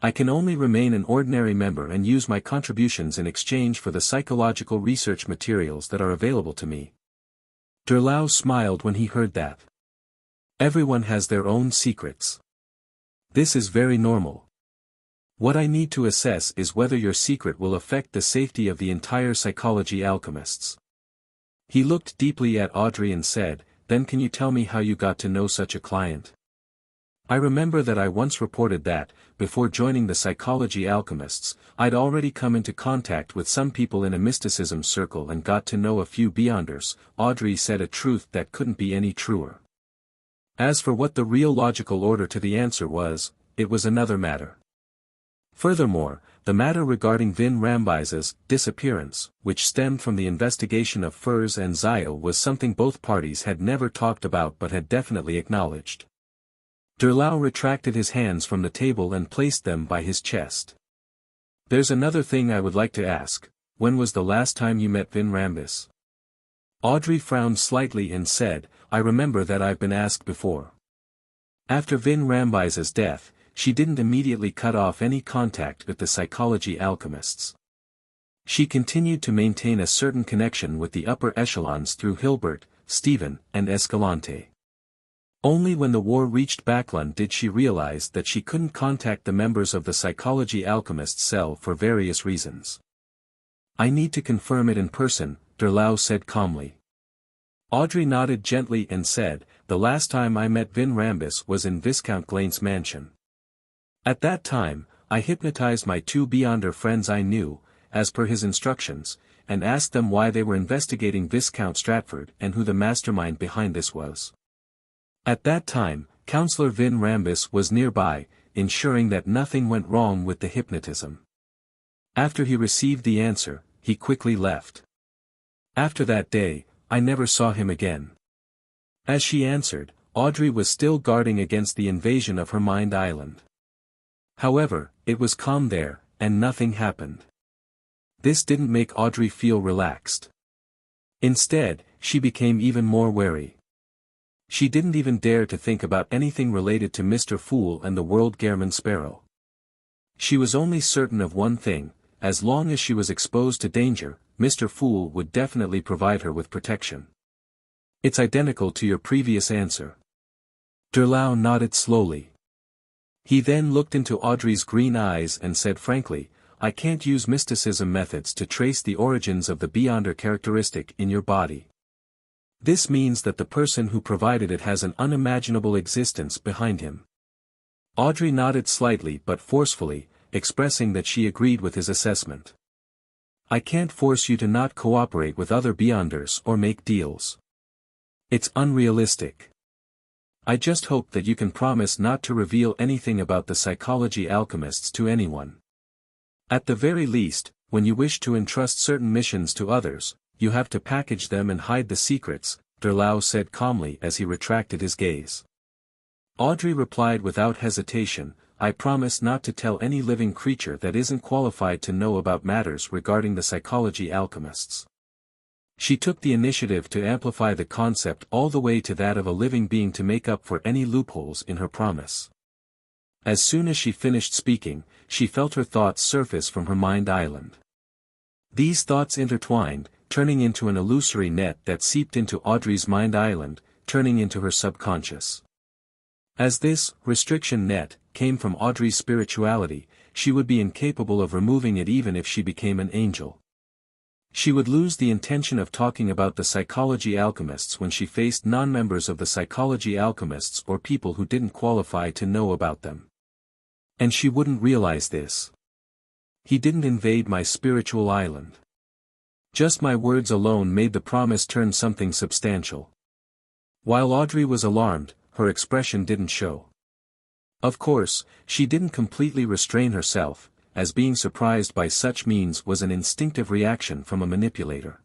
I can only remain an ordinary member and use my contributions in exchange for the psychological research materials that are available to me." Durlau smiled when he heard that. Everyone has their own secrets. This is very normal. What I need to assess is whether your secret will affect the safety of the entire psychology alchemists. He looked deeply at Audrey and said, "Then can you tell me how you got to know such a client?" "I remember that I once reported that, before joining the psychology alchemists, I'd already come into contact with some people in a mysticism circle and got to know a few beyonders." Audrey said a truth that couldn't be any truer. As for what the real logical order to the answer was, it was another matter. Furthermore, the matter regarding Vin Rambise's disappearance, which stemmed from the investigation of Furs and Zio, was something both parties had never talked about but had definitely acknowledged. Durlau retracted his hands from the table and placed them by his chest. "There's another thing I would like to ask. When was the last time you met Vin Rambis?" Audrey frowned slightly and said, "I remember that I've been asked before." After Vin Rambise's death, she didn't immediately cut off any contact with the psychology alchemists. She continued to maintain a certain connection with the upper echelons through Hilbert, Stephen, and Escalante. Only when the war reached Backlund did she realize that she couldn't contact the members of the psychology alchemist cell for various reasons. I need to confirm it in person, Derlau said calmly. Audrey nodded gently and said, the last time I met Vin Rambus was in Viscount Glaine's mansion. At that time, I hypnotized my 2 Beyonder friends I knew, as per his instructions, and asked them why they were investigating Viscount Stratford and who the mastermind behind this was. At that time, Councillor Vin Rambus was nearby, ensuring that nothing went wrong with the hypnotism. After he received the answer, he quickly left. After that day, I never saw him again. As she answered, Audrey was still guarding against the invasion of her mind island. However, it was calm there, and nothing happened. This didn't make Audrey feel relaxed. Instead, she became even more wary. She didn't even dare to think about anything related to Mr. Fool and the World Gairman Sparrow. She was only certain of one thing: as long as she was exposed to danger, Mr. Fool would definitely provide her with protection. It's identical to your previous answer. Derlau nodded slowly. He then looked into Audrey's green eyes and said frankly, I can't use mysticism methods to trace the origins of the Beyonder characteristic in your body. This means that the person who provided it has an unimaginable existence behind him. Audrey nodded slightly but forcefully, expressing that she agreed with his assessment. I can't force you to not cooperate with other Beyonders or make deals. It's unrealistic. I just hope that you can promise not to reveal anything about the psychology alchemists to anyone. At the very least, when you wish to entrust certain missions to others, you have to package them and hide the secrets, Derlau said calmly as he retracted his gaze. Audrey replied without hesitation, I promise not to tell any living creature that isn't qualified to know about matters regarding the psychology alchemists. She took the initiative to amplify the concept all the way to that of a living being to make up for any loopholes in her promise. As soon as she finished speaking, she felt her thoughts surface from her mind island. These thoughts intertwined, turning into an illusory net that seeped into Audrey's mind island, turning into her subconscious. As this restriction net came from Audrey's spirituality, she would be incapable of removing it even if she became an angel. She would lose the intention of talking about the psychology alchemists when she faced non-members of the psychology alchemists or people who didn't qualify to know about them. And she wouldn't realize this. He didn't invade my spiritual island. Just my words alone made the promise turn something substantial. While Audrey was alarmed, her expression didn't show. Of course, she didn't completely restrain herself, as being surprised by such means was an instinctive reaction from a manipulator.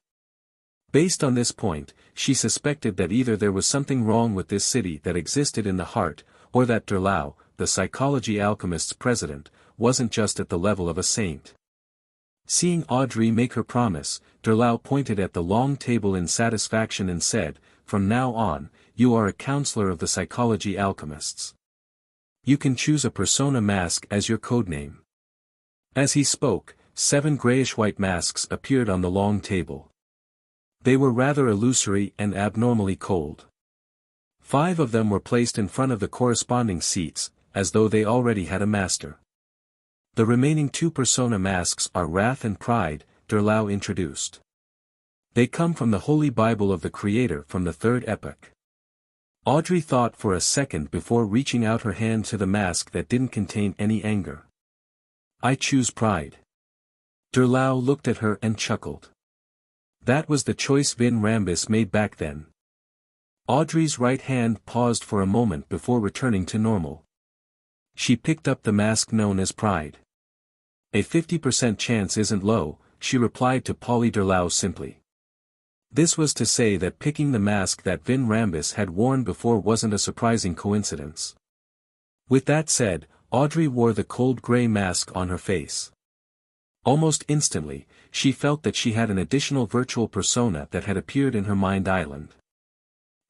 Based on this point, she suspected that either there was something wrong with this city that existed in the heart, or that Derlau, the psychology alchemist's president, wasn't just at the level of a saint. Seeing Audrey make her promise, Derlau pointed at the long table in satisfaction and said, From now on, you are a counselor of the psychology alchemists. You can choose a persona mask as your codename. As he spoke, 7 grayish-white masks appeared on the long table. They were rather illusory and abnormally cold. 5 of them were placed in front of the corresponding seats, as though they already had a master. The remaining 2 persona masks are Wrath and Pride, Derlau introduced. They come from the Holy Bible of the Creator from the 3rd epoch. Audrey thought for a second before reaching out her hand to the mask that didn't contain any anger. I choose Pride. Derlau looked at her and chuckled. That was the choice Vin Rambus made back then. Audrey's right hand paused for a moment before returning to normal. She picked up the mask known as Pride. A 50% chance isn't low, she replied to Polly Derlau simply. This was to say that picking the mask that Vin Rambus had worn before wasn't a surprising coincidence. With that said, Audrey wore the cold grey mask on her face. Almost instantly, she felt that she had an additional virtual persona that had appeared in her mind island.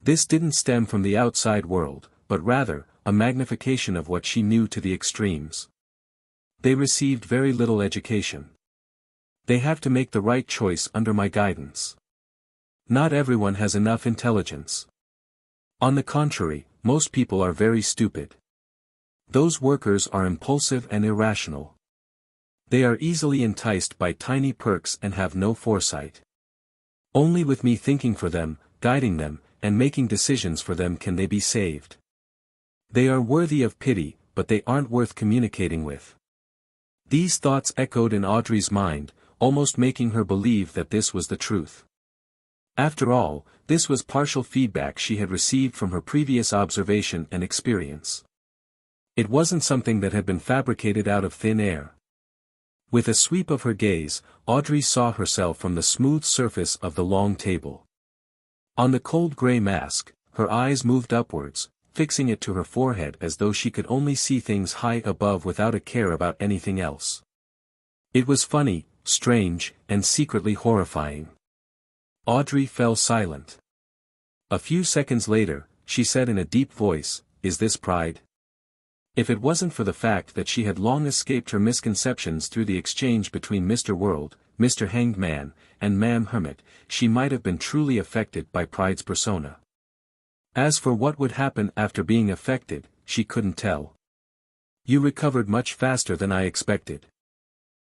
This didn't stem from the outside world, but rather, a magnification of what she knew to the extremes. They received very little education. They have to make the right choice under my guidance. Not everyone has enough intelligence. On the contrary, most people are very stupid. Those workers are impulsive and irrational. They are easily enticed by tiny perks and have no foresight. Only with me thinking for them, guiding them, and making decisions for them can they be saved. They are worthy of pity, but they aren't worth communicating with. These thoughts echoed in Audrey's mind, almost making her believe that this was the truth. After all, this was partial feedback she had received from her previous observation and experience. It wasn't something that had been fabricated out of thin air. With a sweep of her gaze, Audrey saw herself from the smooth surface of the long table. On the cold gray mask, her eyes moved upwards, fixing it to her forehead as though she could only see things high above without a care about anything else. It was funny, strange, and secretly horrifying. Audrey fell silent. A few seconds later, she said in a deep voice, "Is this pride?" If it wasn't for the fact that she had long escaped her misconceptions through the exchange between Mr. World, Mr. Hanged Man, and Ma'am Hermit, she might have been truly affected by pride's persona. As for what would happen after being affected, she couldn't tell. "You recovered much faster than I expected.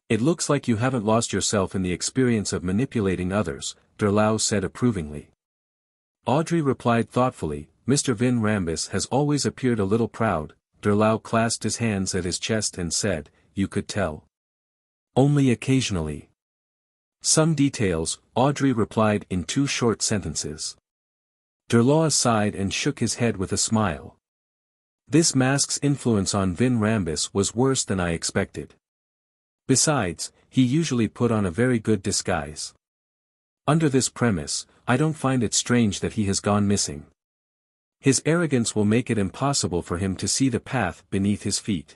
It looks like you haven't lost yourself in the experience of manipulating others," Derlau said approvingly. Audrey replied thoughtfully, "Mr. Vin Rambus has always appeared a little proud." Derlau clasped his hands at his chest and said, "You could tell." "Only occasionally." "Some details," Audrey replied in 2 short sentences. Derlau sighed and shook his head with a smile. "This mask's influence on Vin Rambus was worse than I expected. Besides, he usually put on a very good disguise. Under this premise, I don't find it strange that he has gone missing. His arrogance will make it impossible for him to see the path beneath his feet.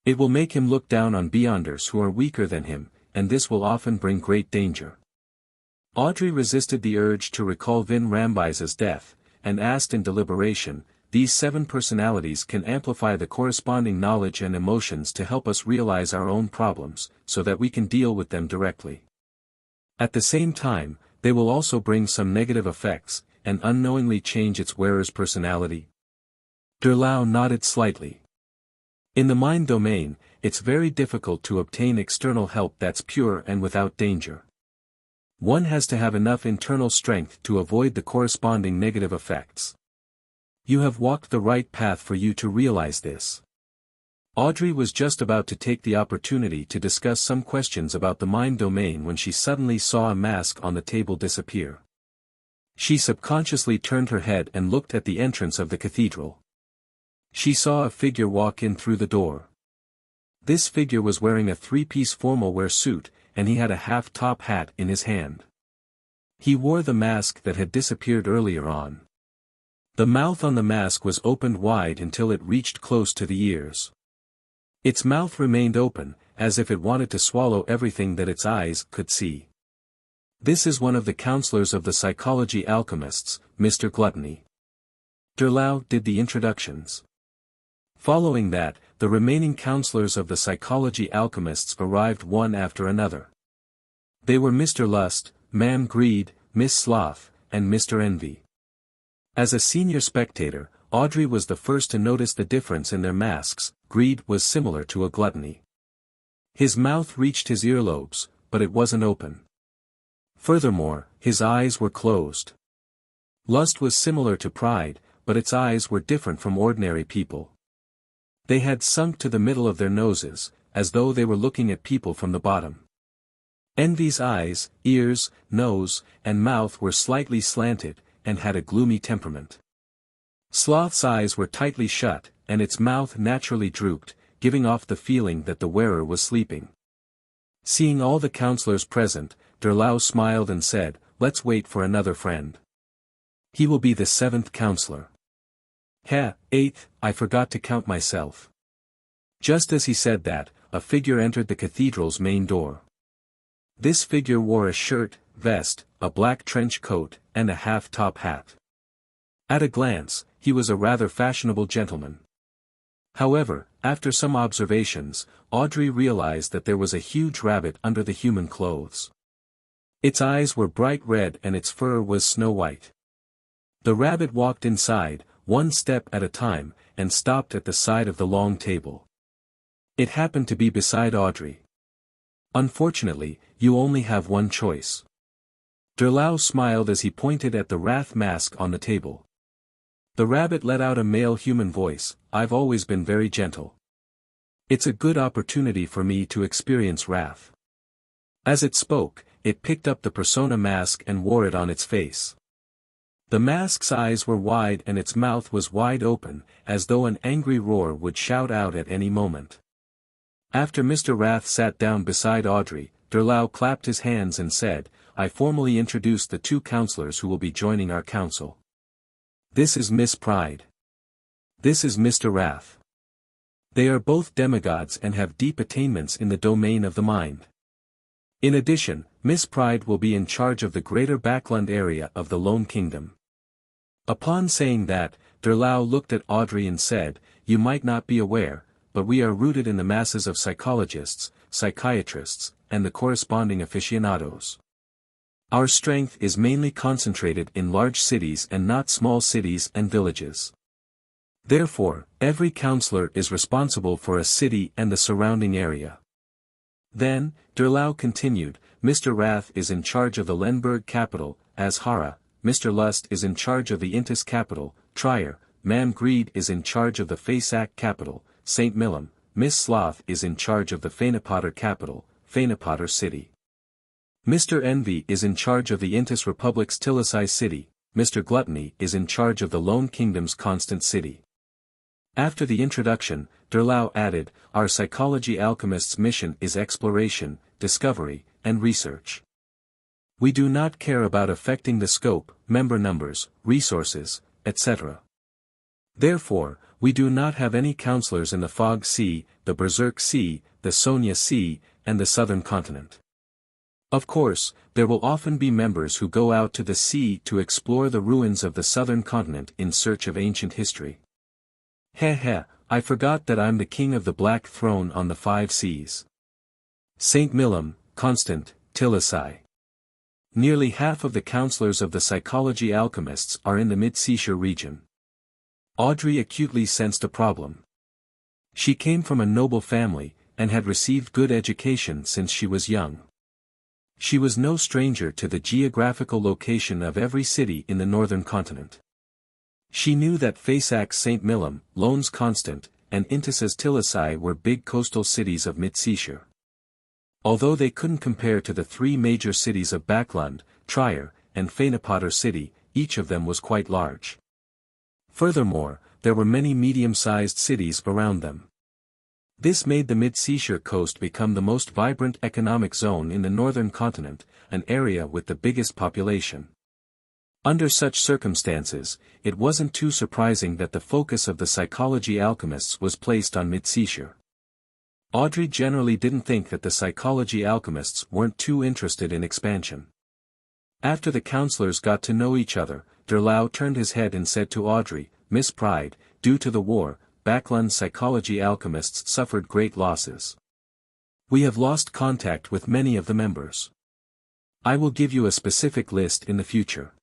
It will make him look down on beyonders who are weaker than him, and this will often bring great danger." Audrey resisted the urge to recall Vin Rambus's death, and asked in deliberation, "These 7 personalities can amplify the corresponding knowledge and emotions to help us realize our own problems, so that we can deal with them directly. At the same time, they will also bring some negative effects, and unknowingly change its wearer's personality?" Derlau nodded slightly. "In the mind domain, it's very difficult to obtain external help that's pure and without danger. One has to have enough internal strength to avoid the corresponding negative effects. You have walked the right path for you to realize this." Audrey was just about to take the opportunity to discuss some questions about the mind domain when she suddenly saw a mask on the table disappear. She subconsciously turned her head and looked at the entrance of the cathedral. She saw a figure walk in through the door. This figure was wearing a 3-piece formal wear suit, and he had a half-top hat in his hand. He wore the mask that had disappeared earlier on. The mouth on the mask was opened wide until it reached close to the ears. Its mouth remained open, as if it wanted to swallow everything that its eyes could see. "This is one of the counselors of the psychology alchemists, Mr. Gluttony." Derlau did the introductions. Following that, the remaining counselors of the psychology alchemists arrived one after another. They were Mr. Lust, Ma'am Greed, Miss Sloth, and Mr. Envy. As a senior spectator, Audrey was the first to notice the difference in their masks. Greed was similar to a gluttony. His mouth reached his earlobes, but it wasn't open. Furthermore, his eyes were closed. Lust was similar to pride, but its eyes were different from ordinary people. They had sunk to the middle of their noses, as though they were looking at people from the bottom. Envy's eyes, ears, nose, and mouth were slightly slanted, and had a gloomy temperament. Sloth's eyes were tightly shut, and its mouth naturally drooped, giving off the feeling that the wearer was sleeping. Seeing all the counselors present, Derlau smiled and said, "Let's wait for another friend. He will be the 7th counselor. 8th, I forgot to count myself." Just as he said that, a figure entered the cathedral's main door. This figure wore a shirt, vest, a black trench coat, and a half-top hat. At a glance, he was a rather fashionable gentleman. However, after some observations, Audrey realized that there was a huge rabbit under the human clothes. Its eyes were bright red and its fur was snow white. The rabbit walked inside, one step at a time, and stopped at the side of the long table. It happened to be beside Audrey. Unfortunately, you only have one choice. Derlau smiled as he pointed at the wrath mask on the table. The rabbit let out a male human voice, "I've always been very gentle. It's a good opportunity for me to experience wrath." As it spoke, it picked up the persona mask and wore it on its face. The mask's eyes were wide and its mouth was wide open, as though an angry roar would shout out at any moment. After Mr. Wrath sat down beside Audrey, Derlau clapped his hands and said, "I formally introduce the two counselors who will be joining our council. This is Miss Pride. This is Mr. Wrath. They are both demigods and have deep attainments in the domain of the mind. In addition, Miss Pride will be in charge of the greater Backland area of the Lone Kingdom." Upon saying that, Derlau looked at Audrey and said, "You might not be aware, but we are rooted in the masses of psychologists, psychiatrists, and the corresponding aficionados. Our strength is mainly concentrated in large cities and not small cities and villages. Therefore, every counselor is responsible for a city and the surrounding area." Then, Derlau continued, "Mr. Wrath is in charge of the Lenberg capital, Azhara, Mr. Lust is in charge of the Intis capital, Trier, Mam Greed is in charge of the Fasak capital, St. Millam, Miss Sloth is in charge of the Fainapotter capital, Fainapotter city. Mr. Envy is in charge of the Intis Republic's Tilisai city, Mr. Gluttony is in charge of the Lone Kingdom's Constant city." After the introduction, Derlau added, "Our psychology alchemist's mission is exploration, discovery, and research. We do not care about affecting the scope, member numbers, resources, etc. Therefore, we do not have any counselors in the Fog Sea, the Berserk Sea, the Sonia Sea, and the Southern Continent. Of course, there will often be members who go out to the sea to explore the ruins of the Southern Continent in search of ancient history. Heh, I forgot that I'm the king of the Black Throne on the Five Seas. St. Millam, Constant, Tilisai. Nearly half of the counselors of the psychology alchemists are in the Mid-Seashire region." Audrey acutely sensed a problem. She came from a noble family, and had received good education since she was young. She was no stranger to the geographical location of every city in the northern continent. She knew that Fasak's St. Millam, Lone's Constant, and Intis's Tilisai were big coastal cities of Mid-Seashire. Although they couldn't compare to the three major cities of Backland, Trier, and Fainapotter city, each of them was quite large. Furthermore, there were many medium-sized cities around them. This made the Mid-Seashire coast become the most vibrant economic zone in the northern continent, an area with the biggest population. Under such circumstances, it wasn't too surprising that the focus of the psychology alchemists was placed on Mid-Seashire. Audrey generally didn't think that the psychology alchemists weren't too interested in expansion. After the counselors got to know each other, Derlau turned his head and said to Audrey, "Miss Pride, due to the war, Backland's psychology alchemists suffered great losses. We have lost contact with many of the members. I will give you a specific list in the future.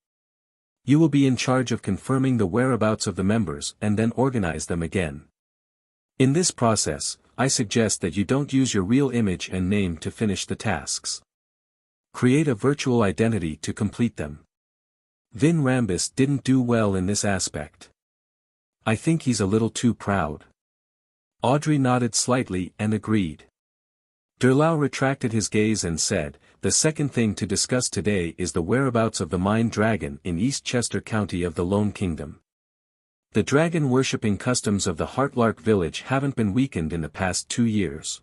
You will be in charge of confirming the whereabouts of the members and then organize them again. In this process, I suggest that you don't use your real image and name to finish the tasks. Create a virtual identity to complete them. Vin Rambis didn't do well in this aspect. I think he's a little too proud." Audrey nodded slightly and agreed. Derlau retracted his gaze and said, "The second thing to discuss today is the whereabouts of the Mind Dragon in East Chester County of the Lone Kingdom. The dragon-worshipping customs of the Heartlark village haven't been weakened in the past 2 years.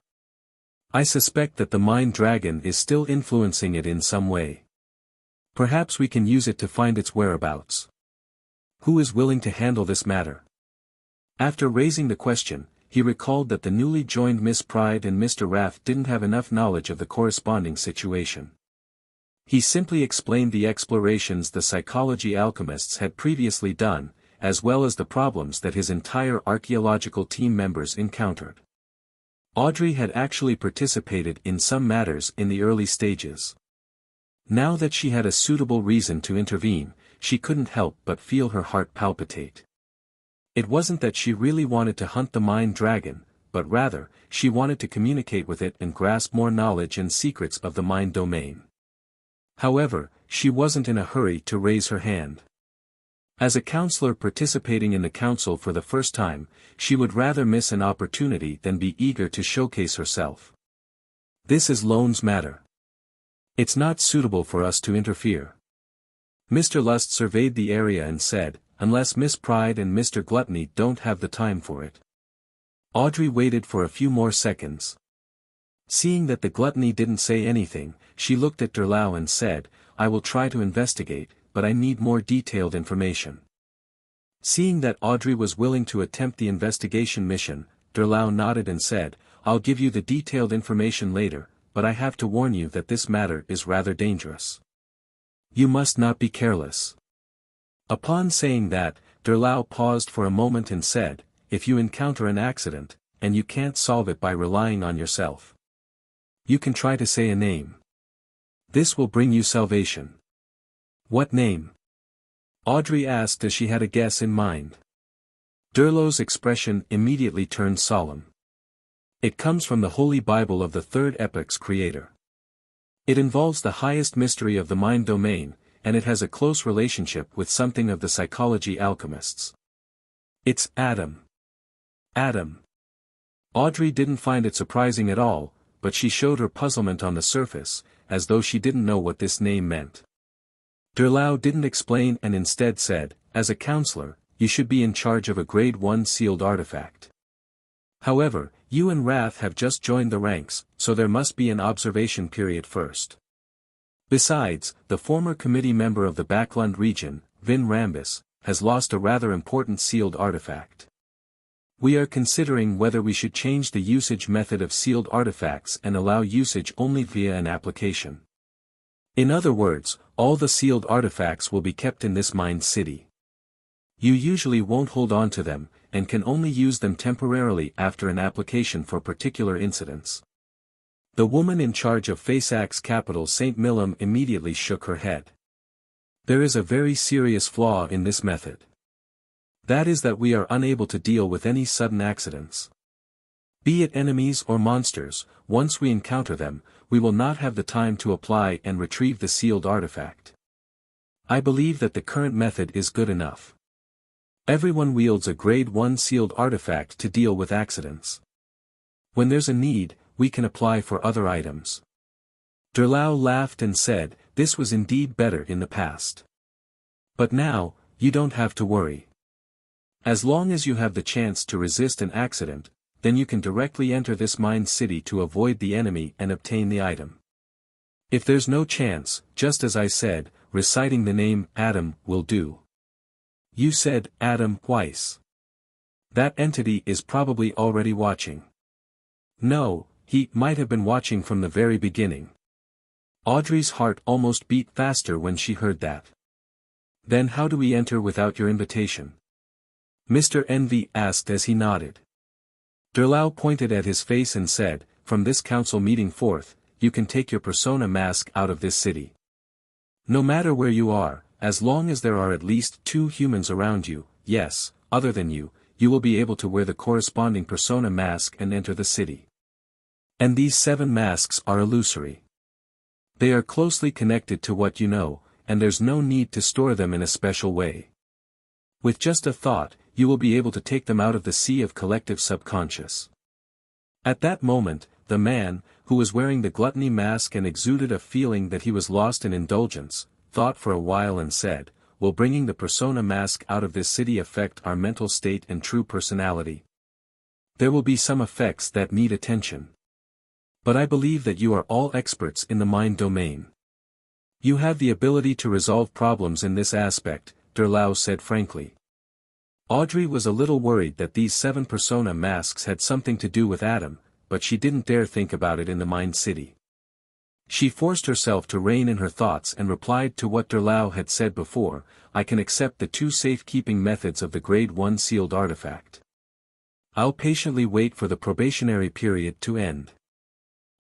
I suspect that the Mind Dragon is still influencing it in some way. Perhaps we can use it to find its whereabouts. Who is willing to handle this matter?" After raising the question, he recalled that the newly joined Miss Pride and Mr. Wrath didn't have enough knowledge of the corresponding situation. He simply explained the explorations the psychology alchemists had previously done, as well as the problems that his entire archaeological team members encountered. Audrey had actually participated in some matters in the early stages. Now that she had a suitable reason to intervene, she couldn't help but feel her heart palpitate. It wasn't that she really wanted to hunt the Mind Dragon, but rather, she wanted to communicate with it and grasp more knowledge and secrets of the mind domain. However, she wasn't in a hurry to raise her hand. As a counselor participating in the council for the first time, she would rather miss an opportunity than be eager to showcase herself. This is Lone's matter. It's not suitable for us to interfere. Mr. Lust surveyed the area and said, unless Miss Pride and Mr. Gluttony don't have the time for it. Audrey waited for a few more seconds. Seeing that the Gluttony didn't say anything, she looked at Derlau and said, I will try to investigate, but I need more detailed information. Seeing that Audrey was willing to attempt the investigation mission, Derlau nodded and said, I'll give you the detailed information later, but I have to warn you that this matter is rather dangerous. You must not be careless. Upon saying that, Derlau paused for a moment and said, if you encounter an accident, and you can't solve it by relying on yourself, you can try to say a name. This will bring you salvation. What name? Audrey asked as she had a guess in mind. Derlau's expression immediately turned solemn. It comes from the Holy Bible of the Third Epoch's creator. It involves the highest mystery of the mind domain, and it has a close relationship with something of the psychology alchemists. It's Adam. Adam. Audrey didn't find it surprising at all, but she showed her puzzlement on the surface, as though she didn't know what this name meant. Derlau didn't explain and instead said, as a counselor, you should be in charge of a Grade 1 sealed artifact. However, you and Wrath have just joined the ranks, so there must be an observation period first. Besides, the former committee member of the Backlund region, Vin Rambus, has lost a rather important sealed artifact. We are considering whether we should change the usage method of sealed artifacts and allow usage only via an application. In other words, all the sealed artifacts will be kept in this mind city. You usually won't hold on to them, and can only use them temporarily after an application for particular incidents. The woman in charge of Faceax Capital St. Millum immediately shook her head. There is a very serious flaw in this method. That is that we are unable to deal with any sudden accidents. Be it enemies or monsters, once we encounter them, we will not have the time to apply and retrieve the sealed artifact. I believe that the current method is good enough. Everyone wields a Grade 1 sealed artifact to deal with accidents. When there's a need, we can apply for other items. Derlau laughed and said, this was indeed better in the past. But now, you don't have to worry. As long as you have the chance to resist an accident, then you can directly enter this mind city to avoid the enemy and obtain the item. If there's no chance, just as I said, reciting the name Adam will do. You said Adam twice. That entity is probably already watching. No, he might have been watching from the very beginning. Audrey's heart almost beat faster when she heard that. Then how do we enter without your invitation? Mr. Envy asked as he nodded. Derlau pointed at his face and said, from this council meeting forth, you can take your persona mask out of this city. No matter where you are, as long as there are at least 2 humans around you, yes, other than you, you will be able to wear the corresponding persona mask and enter the city. And these 7 masks are illusory. They are closely connected to what you know, and there's no need to store them in a special way. With just a thought, you will be able to take them out of the sea of collective subconscious. At that moment, the man, who was wearing the gluttony mask and exuded a feeling that he was lost in indulgence, thought for a while and said, will bringing the persona mask out of this city affect our mental state and true personality? There will be some effects that need attention. But I believe that you are all experts in the mind domain. You have the ability to resolve problems in this aspect, Derlau said frankly. Audrey was a little worried that these 7 persona masks had something to do with Adam, but she didn't dare think about it in the mind city. She forced herself to rein in her thoughts and replied to what Derlau had said before, I can accept the 2 safekeeping methods of the Grade 1 sealed artifact. I'll patiently wait for the probationary period to end.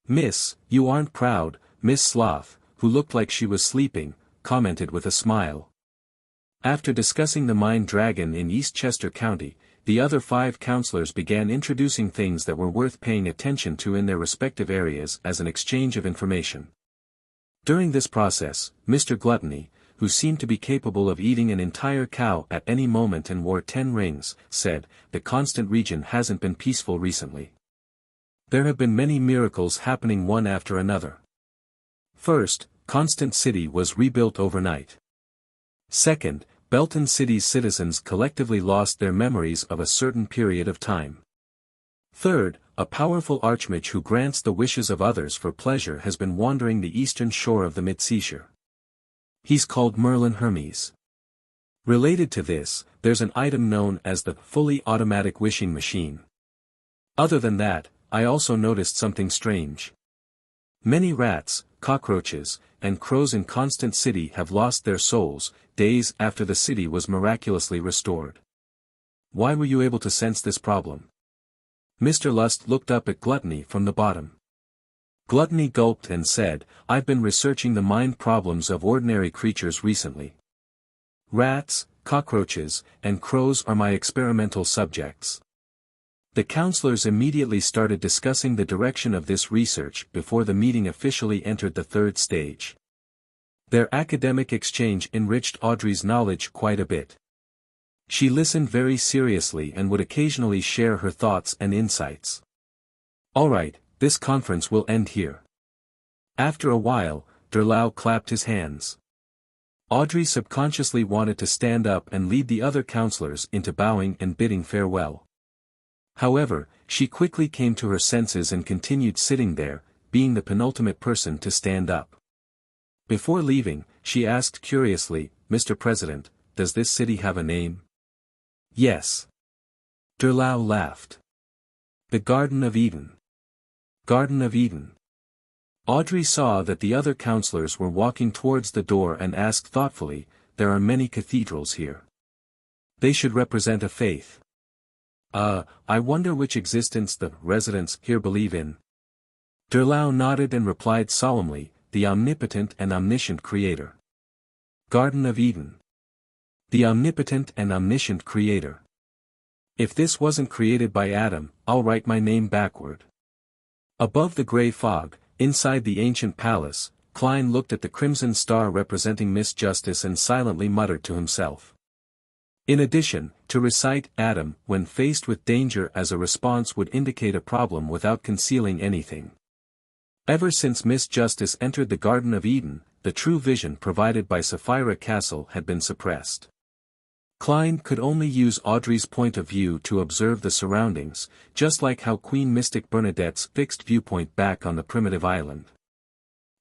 Miss, you aren't proud, Miss Sloth, who looked like she was sleeping, commented with a smile. After discussing the Mind Dragon in Eastchester County, the other 5 counselors began introducing things that were worth paying attention to in their respective areas as an exchange of information. During this process, Mr. Gluttony, who seemed to be capable of eating an entire cow at any moment and wore 10 rings, said, "The constant region hasn't been peaceful recently. There have been many miracles happening one after another. First, Constant City was rebuilt overnight. Second, Belton City's citizens collectively lost their memories of a certain period of time. Third, a powerful archmage who grants the wishes of others for pleasure has been wandering the eastern shore of the mid-seashore. He's called Merlin Hermes. Related to this, there's an item known as the fully automatic wishing machine. Other than that, I also noticed something strange. Many rats, cockroaches, and crows in Constant City have lost their souls, days after the city was miraculously restored. Why were you able to sense this problem?" Mr. Lust looked up at Gluttony from the bottom. Gluttony gulped and said, "I've been researching the mind problems of ordinary creatures recently. Rats, cockroaches, and crows are my experimental subjects." The counselors immediately started discussing the direction of this research before the meeting officially entered the 3rd stage. Their academic exchange enriched Audrey's knowledge quite a bit. She listened very seriously and would occasionally share her thoughts and insights. "All right, this conference will end here." After a while, Derlau clapped his hands. Audrey subconsciously wanted to stand up and lead the other counselors into bowing and bidding farewell. However, she quickly came to her senses and continued sitting there, being the penultimate person to stand up. Before leaving, she asked curiously, "Mr. President, does this city have a name?" "Yes." Derlau laughed. "The Garden of Eden." Garden of Eden. Audrey saw that the other counselors were walking towards the door and asked thoughtfully, "There are many cathedrals here. They should represent a faith. I wonder which existence the residents here believe in." Derlau nodded and replied solemnly, "The omnipotent and omniscient Creator." Garden of Eden. The omnipotent and omniscient Creator. If this wasn't created by Adam, I'll write my name backward. Above the gray fog, inside the ancient palace, Klein looked at the crimson star representing Miss Justice and silently muttered to himself. In addition, to recite Adam when faced with danger as a response would indicate a problem without concealing anything. Ever since Miss Justice entered the Garden of Eden, the true vision provided by Sapphira Castle had been suppressed. Klein could only use Audrey's point of view to observe the surroundings, just like how Queen Mystic Bernadette's fixed viewpoint back on the primitive island.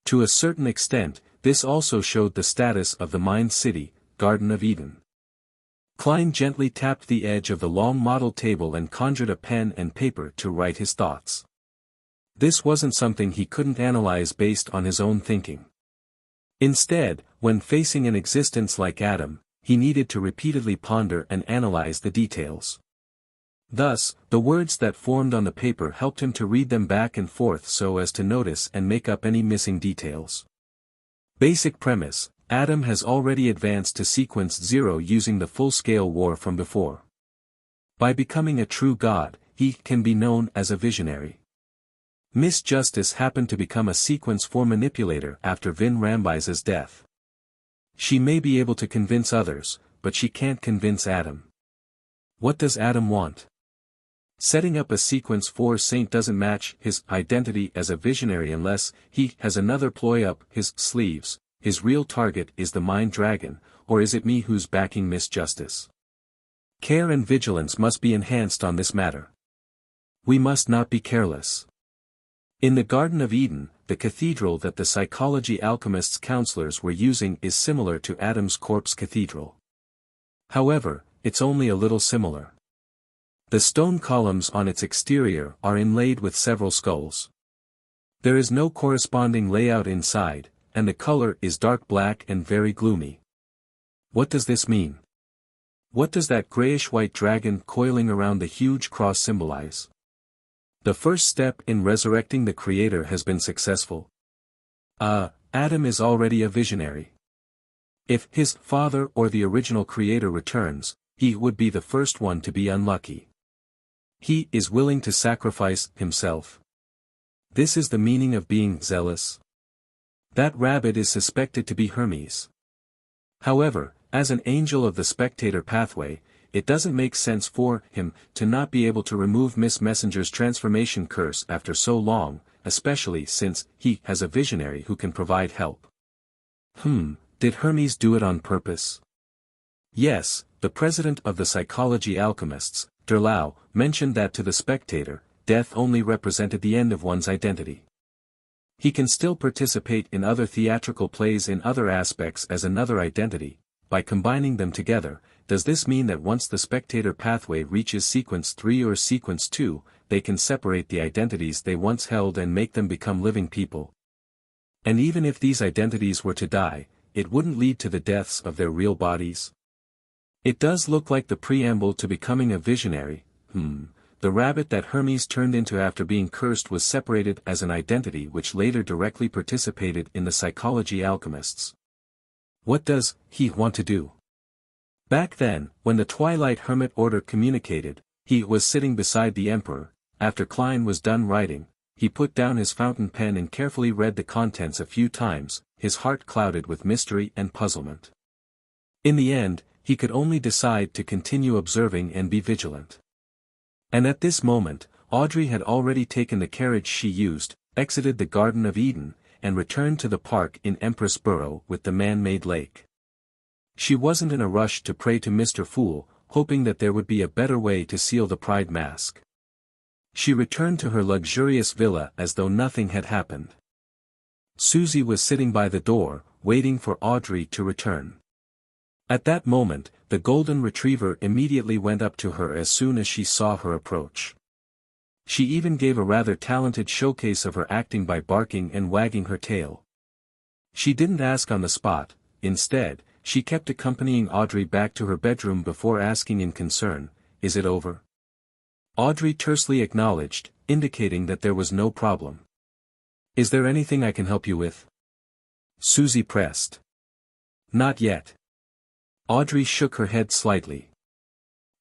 To a certain extent, this also showed the status of the Mind City, Garden of Eden. Klein gently tapped the edge of the long model table and conjured a pen and paper to write his thoughts. This wasn't something he couldn't analyze based on his own thinking. Instead, when facing an existence like Adam, he needed to repeatedly ponder and analyze the details. Thus, the words that formed on the paper helped him to read them back and forth so as to notice and make up any missing details. Basic premise: Adam has already advanced to sequence 0 using the full-scale war from before. By becoming a true god, he can be known as a visionary. Miss Justice happened to become a sequence 4 manipulator after Vin Rambise's death. She may be able to convince others, but she can't convince Adam. What does Adam want? Setting up a sequence 4 saint doesn't match his identity as a visionary unless he has another ploy up his sleeves. His real target is the Mind Dragon, or is it me who's backing Miss Justice? Care and vigilance must be enhanced on this matter. We must not be careless. In the Garden of Eden, the cathedral that the psychology alchemists' counselors were using is similar to Adam's corpse cathedral. However, it's only a little similar. The stone columns on its exterior are inlaid with several skulls. There is no corresponding layout inside, and the color is dark black and very gloomy. What does this mean? What does that grayish-white dragon coiling around the huge cross symbolize? The first step in resurrecting the Creator has been successful. Adam is already a visionary. If his father or the original Creator returns, he would be the first one to be unlucky. He is willing to sacrifice himself. This is the meaning of being zealous. That rabbit is suspected to be Hermes. However, as an angel of the spectator pathway, it doesn't make sense for him to not be able to remove Miss Messenger's transformation curse after so long, especially since he has a visionary who can provide help. Did Hermes do it on purpose? Yes, the president of the psychology alchemists, Derlau, mentioned that to the spectator, death only represented the end of one's identity. He can still participate in other theatrical plays in other aspects as another identity. By combining them together, does this mean that once the spectator pathway reaches sequence 3 or sequence 2, they can separate the identities they once held and make them become living people? And even if these identities were to die, it wouldn't lead to the deaths of their real bodies? It does look like the preamble to becoming a visionary. The rabbit that Hermes turned into after being cursed was separated as an identity which later directly participated in the psychology alchemists. What does he want to do? Back then, when the Twilight Hermit Order communicated, he was sitting beside the Emperor. After Klein was done writing, he put down his fountain pen and carefully read the contents a few times, his heart clouded with mystery and puzzlement. In the end, he could only decide to continue observing and be vigilant. And at this moment, Audrey had already taken the carriage she used, exited the Garden of Eden, and returned to the park in Empress Borough with the man-made lake. She wasn't in a rush to pray to Mr. Fool, hoping that there would be a better way to seal the pride mask. She returned to her luxurious villa as though nothing had happened. Susie was sitting by the door, waiting for Audrey to return. At that moment, the golden retriever immediately went up to her as soon as she saw her approach. She even gave a rather talented showcase of her acting by barking and wagging her tail. She didn't ask on the spot, instead, she kept accompanying Audrey back to her bedroom before asking in concern, "Is it over?" Audrey tersely acknowledged, indicating that there was no problem. "Is there anything I can help you with?" Susie pressed. "Not yet." Audrey shook her head slightly.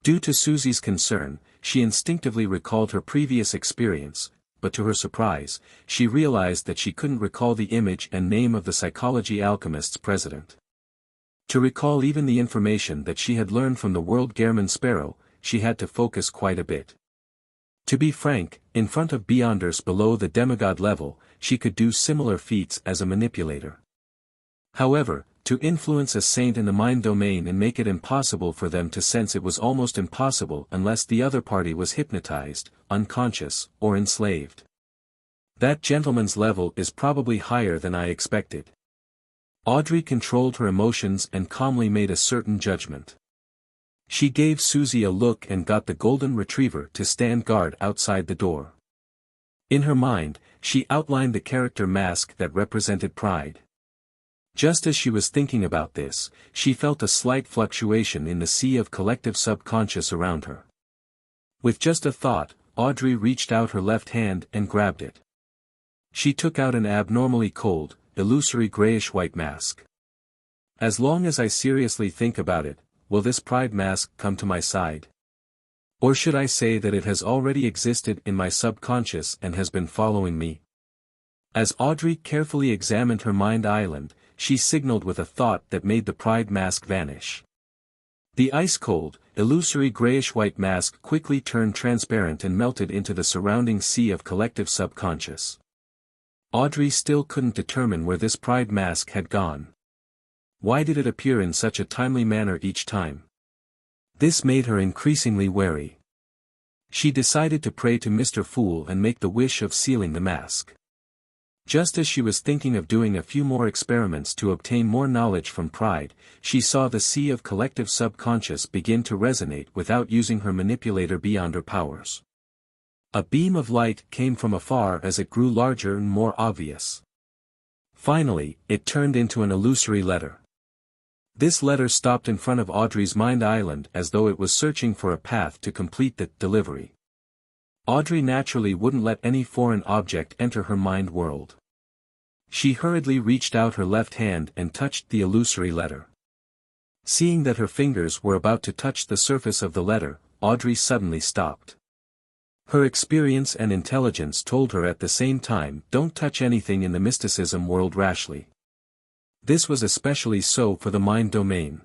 Due to Susie's concern, she instinctively recalled her previous experience, but to her surprise, she realized that she couldn't recall the image and name of the psychology alchemist's president. To recall even the information that she had learned from the World Gehrman Sparrow, she had to focus quite a bit. To be frank, in front of Beyonders below the demigod level, she could do similar feats as a manipulator. However, to influence a saint in the mind domain and make it impossible for them to sense it was almost impossible unless the other party was hypnotized, unconscious, or enslaved. That gentleman's level is probably higher than I expected. Audrey controlled her emotions and calmly made a certain judgment. She gave Susie a look and got the golden retriever to stand guard outside the door. In her mind, she outlined the character mask that represented pride. Just as she was thinking about this, she felt a slight fluctuation in the sea of collective subconscious around her. With just a thought, Audrey reached out her left hand and grabbed it. She took out an abnormally cold, illusory grayish-white mask. As long as I seriously think about it, will this pride mask come to my side? Or should I say that it has already existed in my subconscious and has been following me? As Audrey carefully examined her mind island, she signaled with a thought that made the pride mask vanish. The ice-cold, illusory grayish-white mask quickly turned transparent and melted into the surrounding sea of collective subconscious. Audrey still couldn't determine where this pride mask had gone. Why did it appear in such a timely manner each time? This made her increasingly wary. She decided to pray to Mr. Fool and make the wish of sealing the mask. Just as she was thinking of doing a few more experiments to obtain more knowledge from pride, she saw the sea of collective subconscious begin to resonate without using her manipulator beyond her powers. A beam of light came from afar as it grew larger and more obvious. Finally, it turned into an illusory letter. This letter stopped in front of Audrey's mind island as though it was searching for a path to complete the delivery. Audrey naturally wouldn't let any foreign object enter her mind world. She hurriedly reached out her left hand and touched the illusory letter. Seeing that her fingers were about to touch the surface of the letter, Audrey suddenly stopped. Her experience and intelligence told her at the same time, don't touch anything in the mysticism world rashly. This was especially so for the mind domain.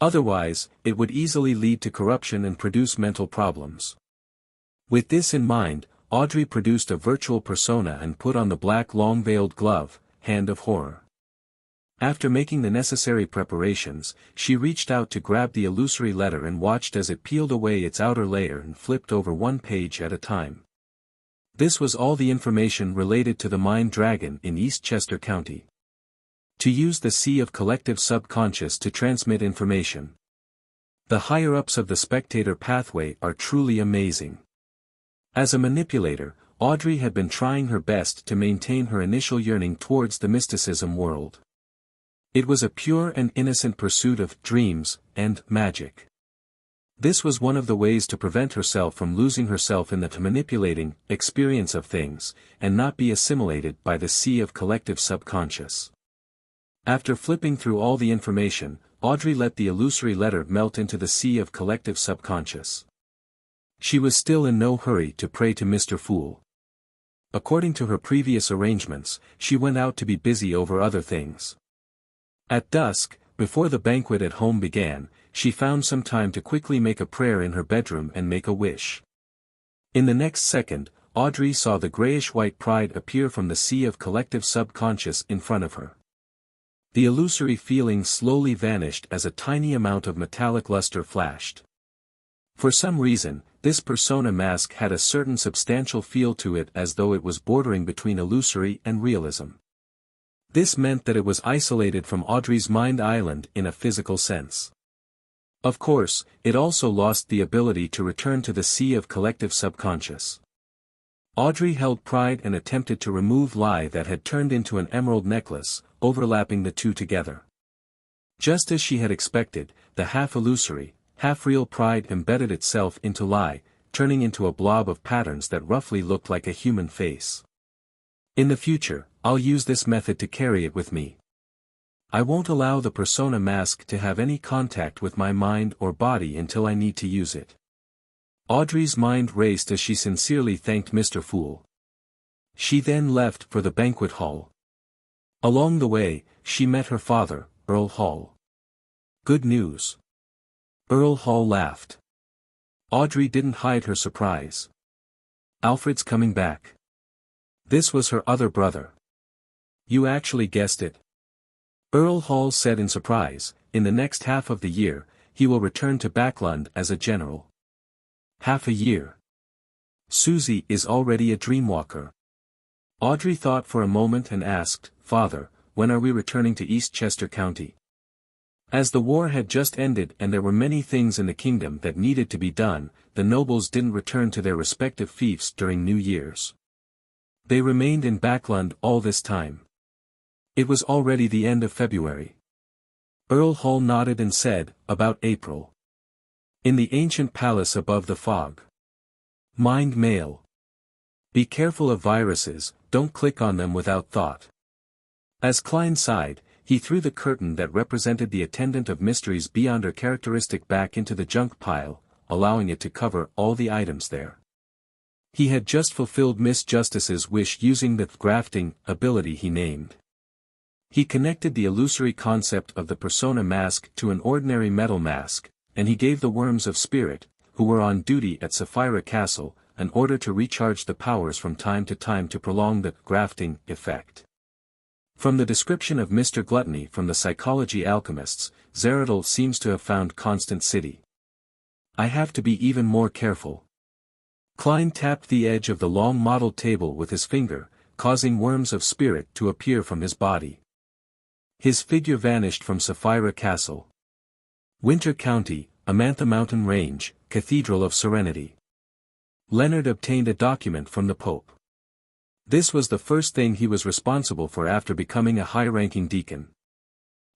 Otherwise, it would easily lead to corruption and produce mental problems. With this in mind, Audrey produced a virtual persona and put on the black long-veiled glove, Hand of Horror. After making the necessary preparations, she reached out to grab the illusory letter and watched as it peeled away its outer layer and flipped over one page at a time. This was all the information related to the Mind Dragon in Eastchester County. To use the sea of collective subconscious to transmit information. The higher-ups of the spectator pathway are truly amazing. As a manipulator, Audrey had been trying her best to maintain her initial yearning towards the mysticism world. It was a pure and innocent pursuit of dreams and magic. This was one of the ways to prevent herself from losing herself in the manipulating experience of things, and not be assimilated by the sea of collective subconscious. After flipping through all the information, Audrey let the illusory letter melt into the sea of collective subconscious. She was still in no hurry to pray to Mr. Fool. According to her previous arrangements, she went out to be busy over other things. At dusk, before the banquet at home began, she found some time to quickly make a prayer in her bedroom and make a wish. In the next second, Audrey saw the grayish-white pride appear from the sea of collective subconscious in front of her. The illusory feeling slowly vanished as a tiny amount of metallic luster flashed. For some reason, this persona mask had a certain substantial feel to it, as though it was bordering between illusory and realism. This meant that it was isolated from Audrey's mind island in a physical sense. Of course, it also lost the ability to return to the sea of collective subconscious. Audrey held pride and attempted to remove lie that had turned into an emerald necklace, overlapping the two together. Just as she had expected, the half-illusory, half-real pride embedded itself into lie, turning into a blob of patterns that roughly looked like a human face. In the future, I'll use this method to carry it with me. I won't allow the persona mask to have any contact with my mind or body until I need to use it. Audrey's mind raced as she sincerely thanked Mr. Fool. She then left for the banquet hall. Along the way, she met her father, Earl Hall. Good news. Earl Hall laughed. Audrey didn't hide her surprise. Alfred's coming back. This was her other brother. You actually guessed it. Earl Hall said in surprise, in the next half of the year, he will return to Backlund as a general. Half a year. Susie is already a dreamwalker. Audrey thought for a moment and asked, Father, when are we returning to Eastchester County? As the war had just ended and there were many things in the kingdom that needed to be done, the nobles didn't return to their respective fiefs during New Year's. They remained in Backlund all this time. It was already the end of February. Earl Hall nodded and said, about April. In the ancient palace above the fog. Mind mail. Be careful of viruses, don't click on them without thought. As Klein sighed, he threw the curtain that represented the attendant of mysteries beyond her characteristic back into the junk pile, allowing it to cover all the items there. He had just fulfilled Miss Justice's wish using the grafting ability he named. He connected the illusory concept of the persona mask to an ordinary metal mask, and he gave the worms of spirit, who were on duty at Sapphira Castle, an order to recharge the powers from time to prolong the grafting effect. From the description of Mr. Gluttony from the Psychology Alchemists, Zeradol seems to have found constant city. I have to be even more careful. Klein tapped the edge of the long model table with his finger, causing worms of spirit to appear from his body. His figure vanished from Sapphira Castle. Winter County, Amantha Mountain Range, Cathedral of Serenity. Leonard obtained a document from the Pope. This was the first thing he was responsible for after becoming a high-ranking deacon.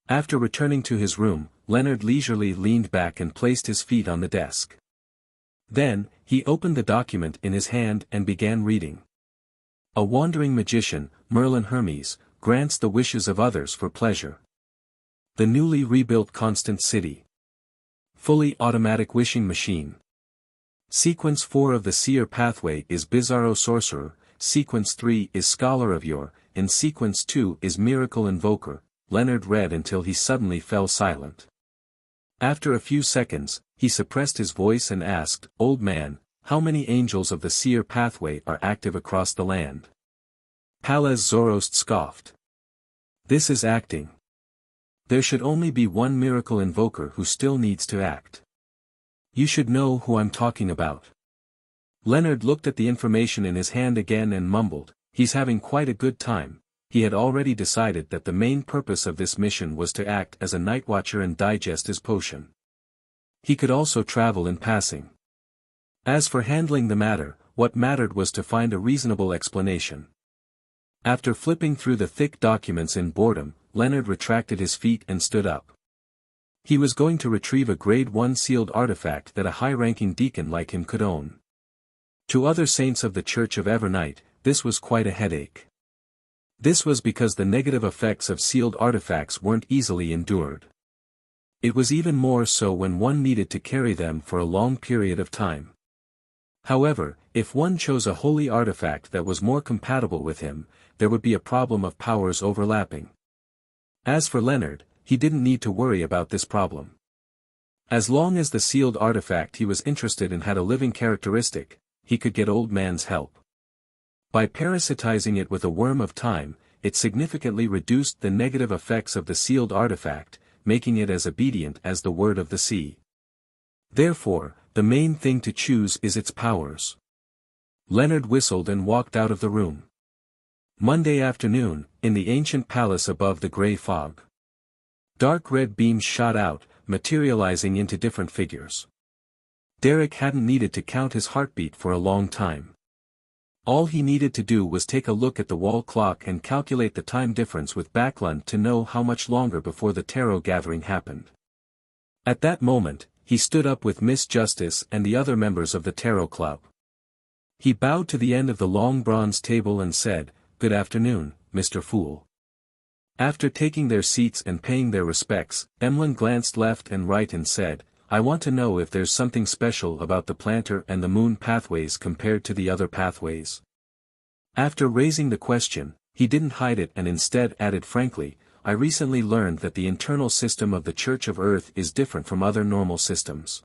After returning to his room, Leonard leisurely leaned back and placed his feet on the desk. Then, he opened the document in his hand and began reading. A wandering magician, Merlin Hermes, grants the wishes of others for pleasure. The newly rebuilt Constant City. Fully automatic wishing machine. Sequence 4 of the Seer pathway is Bizarro Sorcerer, Sequence 3 is Scholar of Yore, and Sequence 2 is Miracle Invoker. Leonard read until he suddenly fell silent. After a few seconds, he suppressed his voice and asked, "Old man, how many angels of the Seer pathway are active across the land?" Palaz Zoroast scoffed. "This is acting. There should only be one miracle invoker who still needs to act. You should know who I'm talking about." Leonard looked at the information in his hand again and mumbled, "He's having quite a good time." He had already decided that the main purpose of this mission was to act as a night watcher and digest his potion. He could also travel in passing. As for handling the matter, what mattered was to find a reasonable explanation. After flipping through the thick documents in boredom, Leonard retracted his feet and stood up. He was going to retrieve a Grade 1 sealed artifact that a high-ranking deacon like him could own. To other saints of the Church of Evernight, this was quite a headache. This was because the negative effects of sealed artifacts weren't easily endured. It was even more so when one needed to carry them for a long period of time. However, if one chose a holy artifact that was more compatible with him, there would be a problem of powers overlapping. As for Leonard, he didn't need to worry about this problem. As long as the sealed artifact he was interested in had a living characteristic, he could get Old Man's help. By parasitizing it with a worm of time, it significantly reduced the negative effects of the sealed artifact, making it as obedient as the word of the sea. Therefore, the main thing to choose is its powers. Leonard whistled and walked out of the room. Monday afternoon, in the ancient palace above the grey fog. Dark red beams shot out, materializing into different figures. Derek hadn't needed to count his heartbeat for a long time. All he needed to do was take a look at the wall clock and calculate the time difference with Backlund to know how much longer before the tarot gathering happened. At that moment, he stood up with Miss Justice and the other members of the tarot club. He bowed to the end of the long bronze table and said, "Good afternoon, Mr. Fool." After taking their seats and paying their respects, Emlyn glanced left and right and said, "I want to know if there's something special about the Planter and the Moon pathways compared to the other pathways." After raising the question, he didn't hide it and instead added frankly, "I recently learned that the internal system of the Church of Earth is different from other normal systems.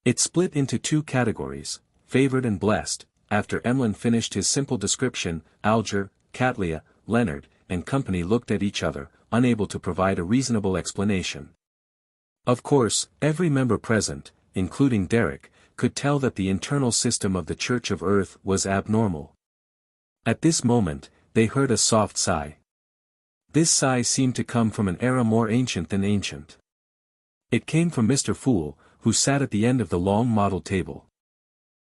It's split into two categories, favored and blessed." After Emlyn finished his simple description, Alger, Catlia, Leonard, and company looked at each other, unable to provide a reasonable explanation. Of course, every member present, including Derek, could tell that the internal system of the Church of Earth was abnormal. At this moment, they heard a soft sigh. This sigh seemed to come from an era more ancient than ancient. It came from Mr. Fool, who sat at the end of the long model table.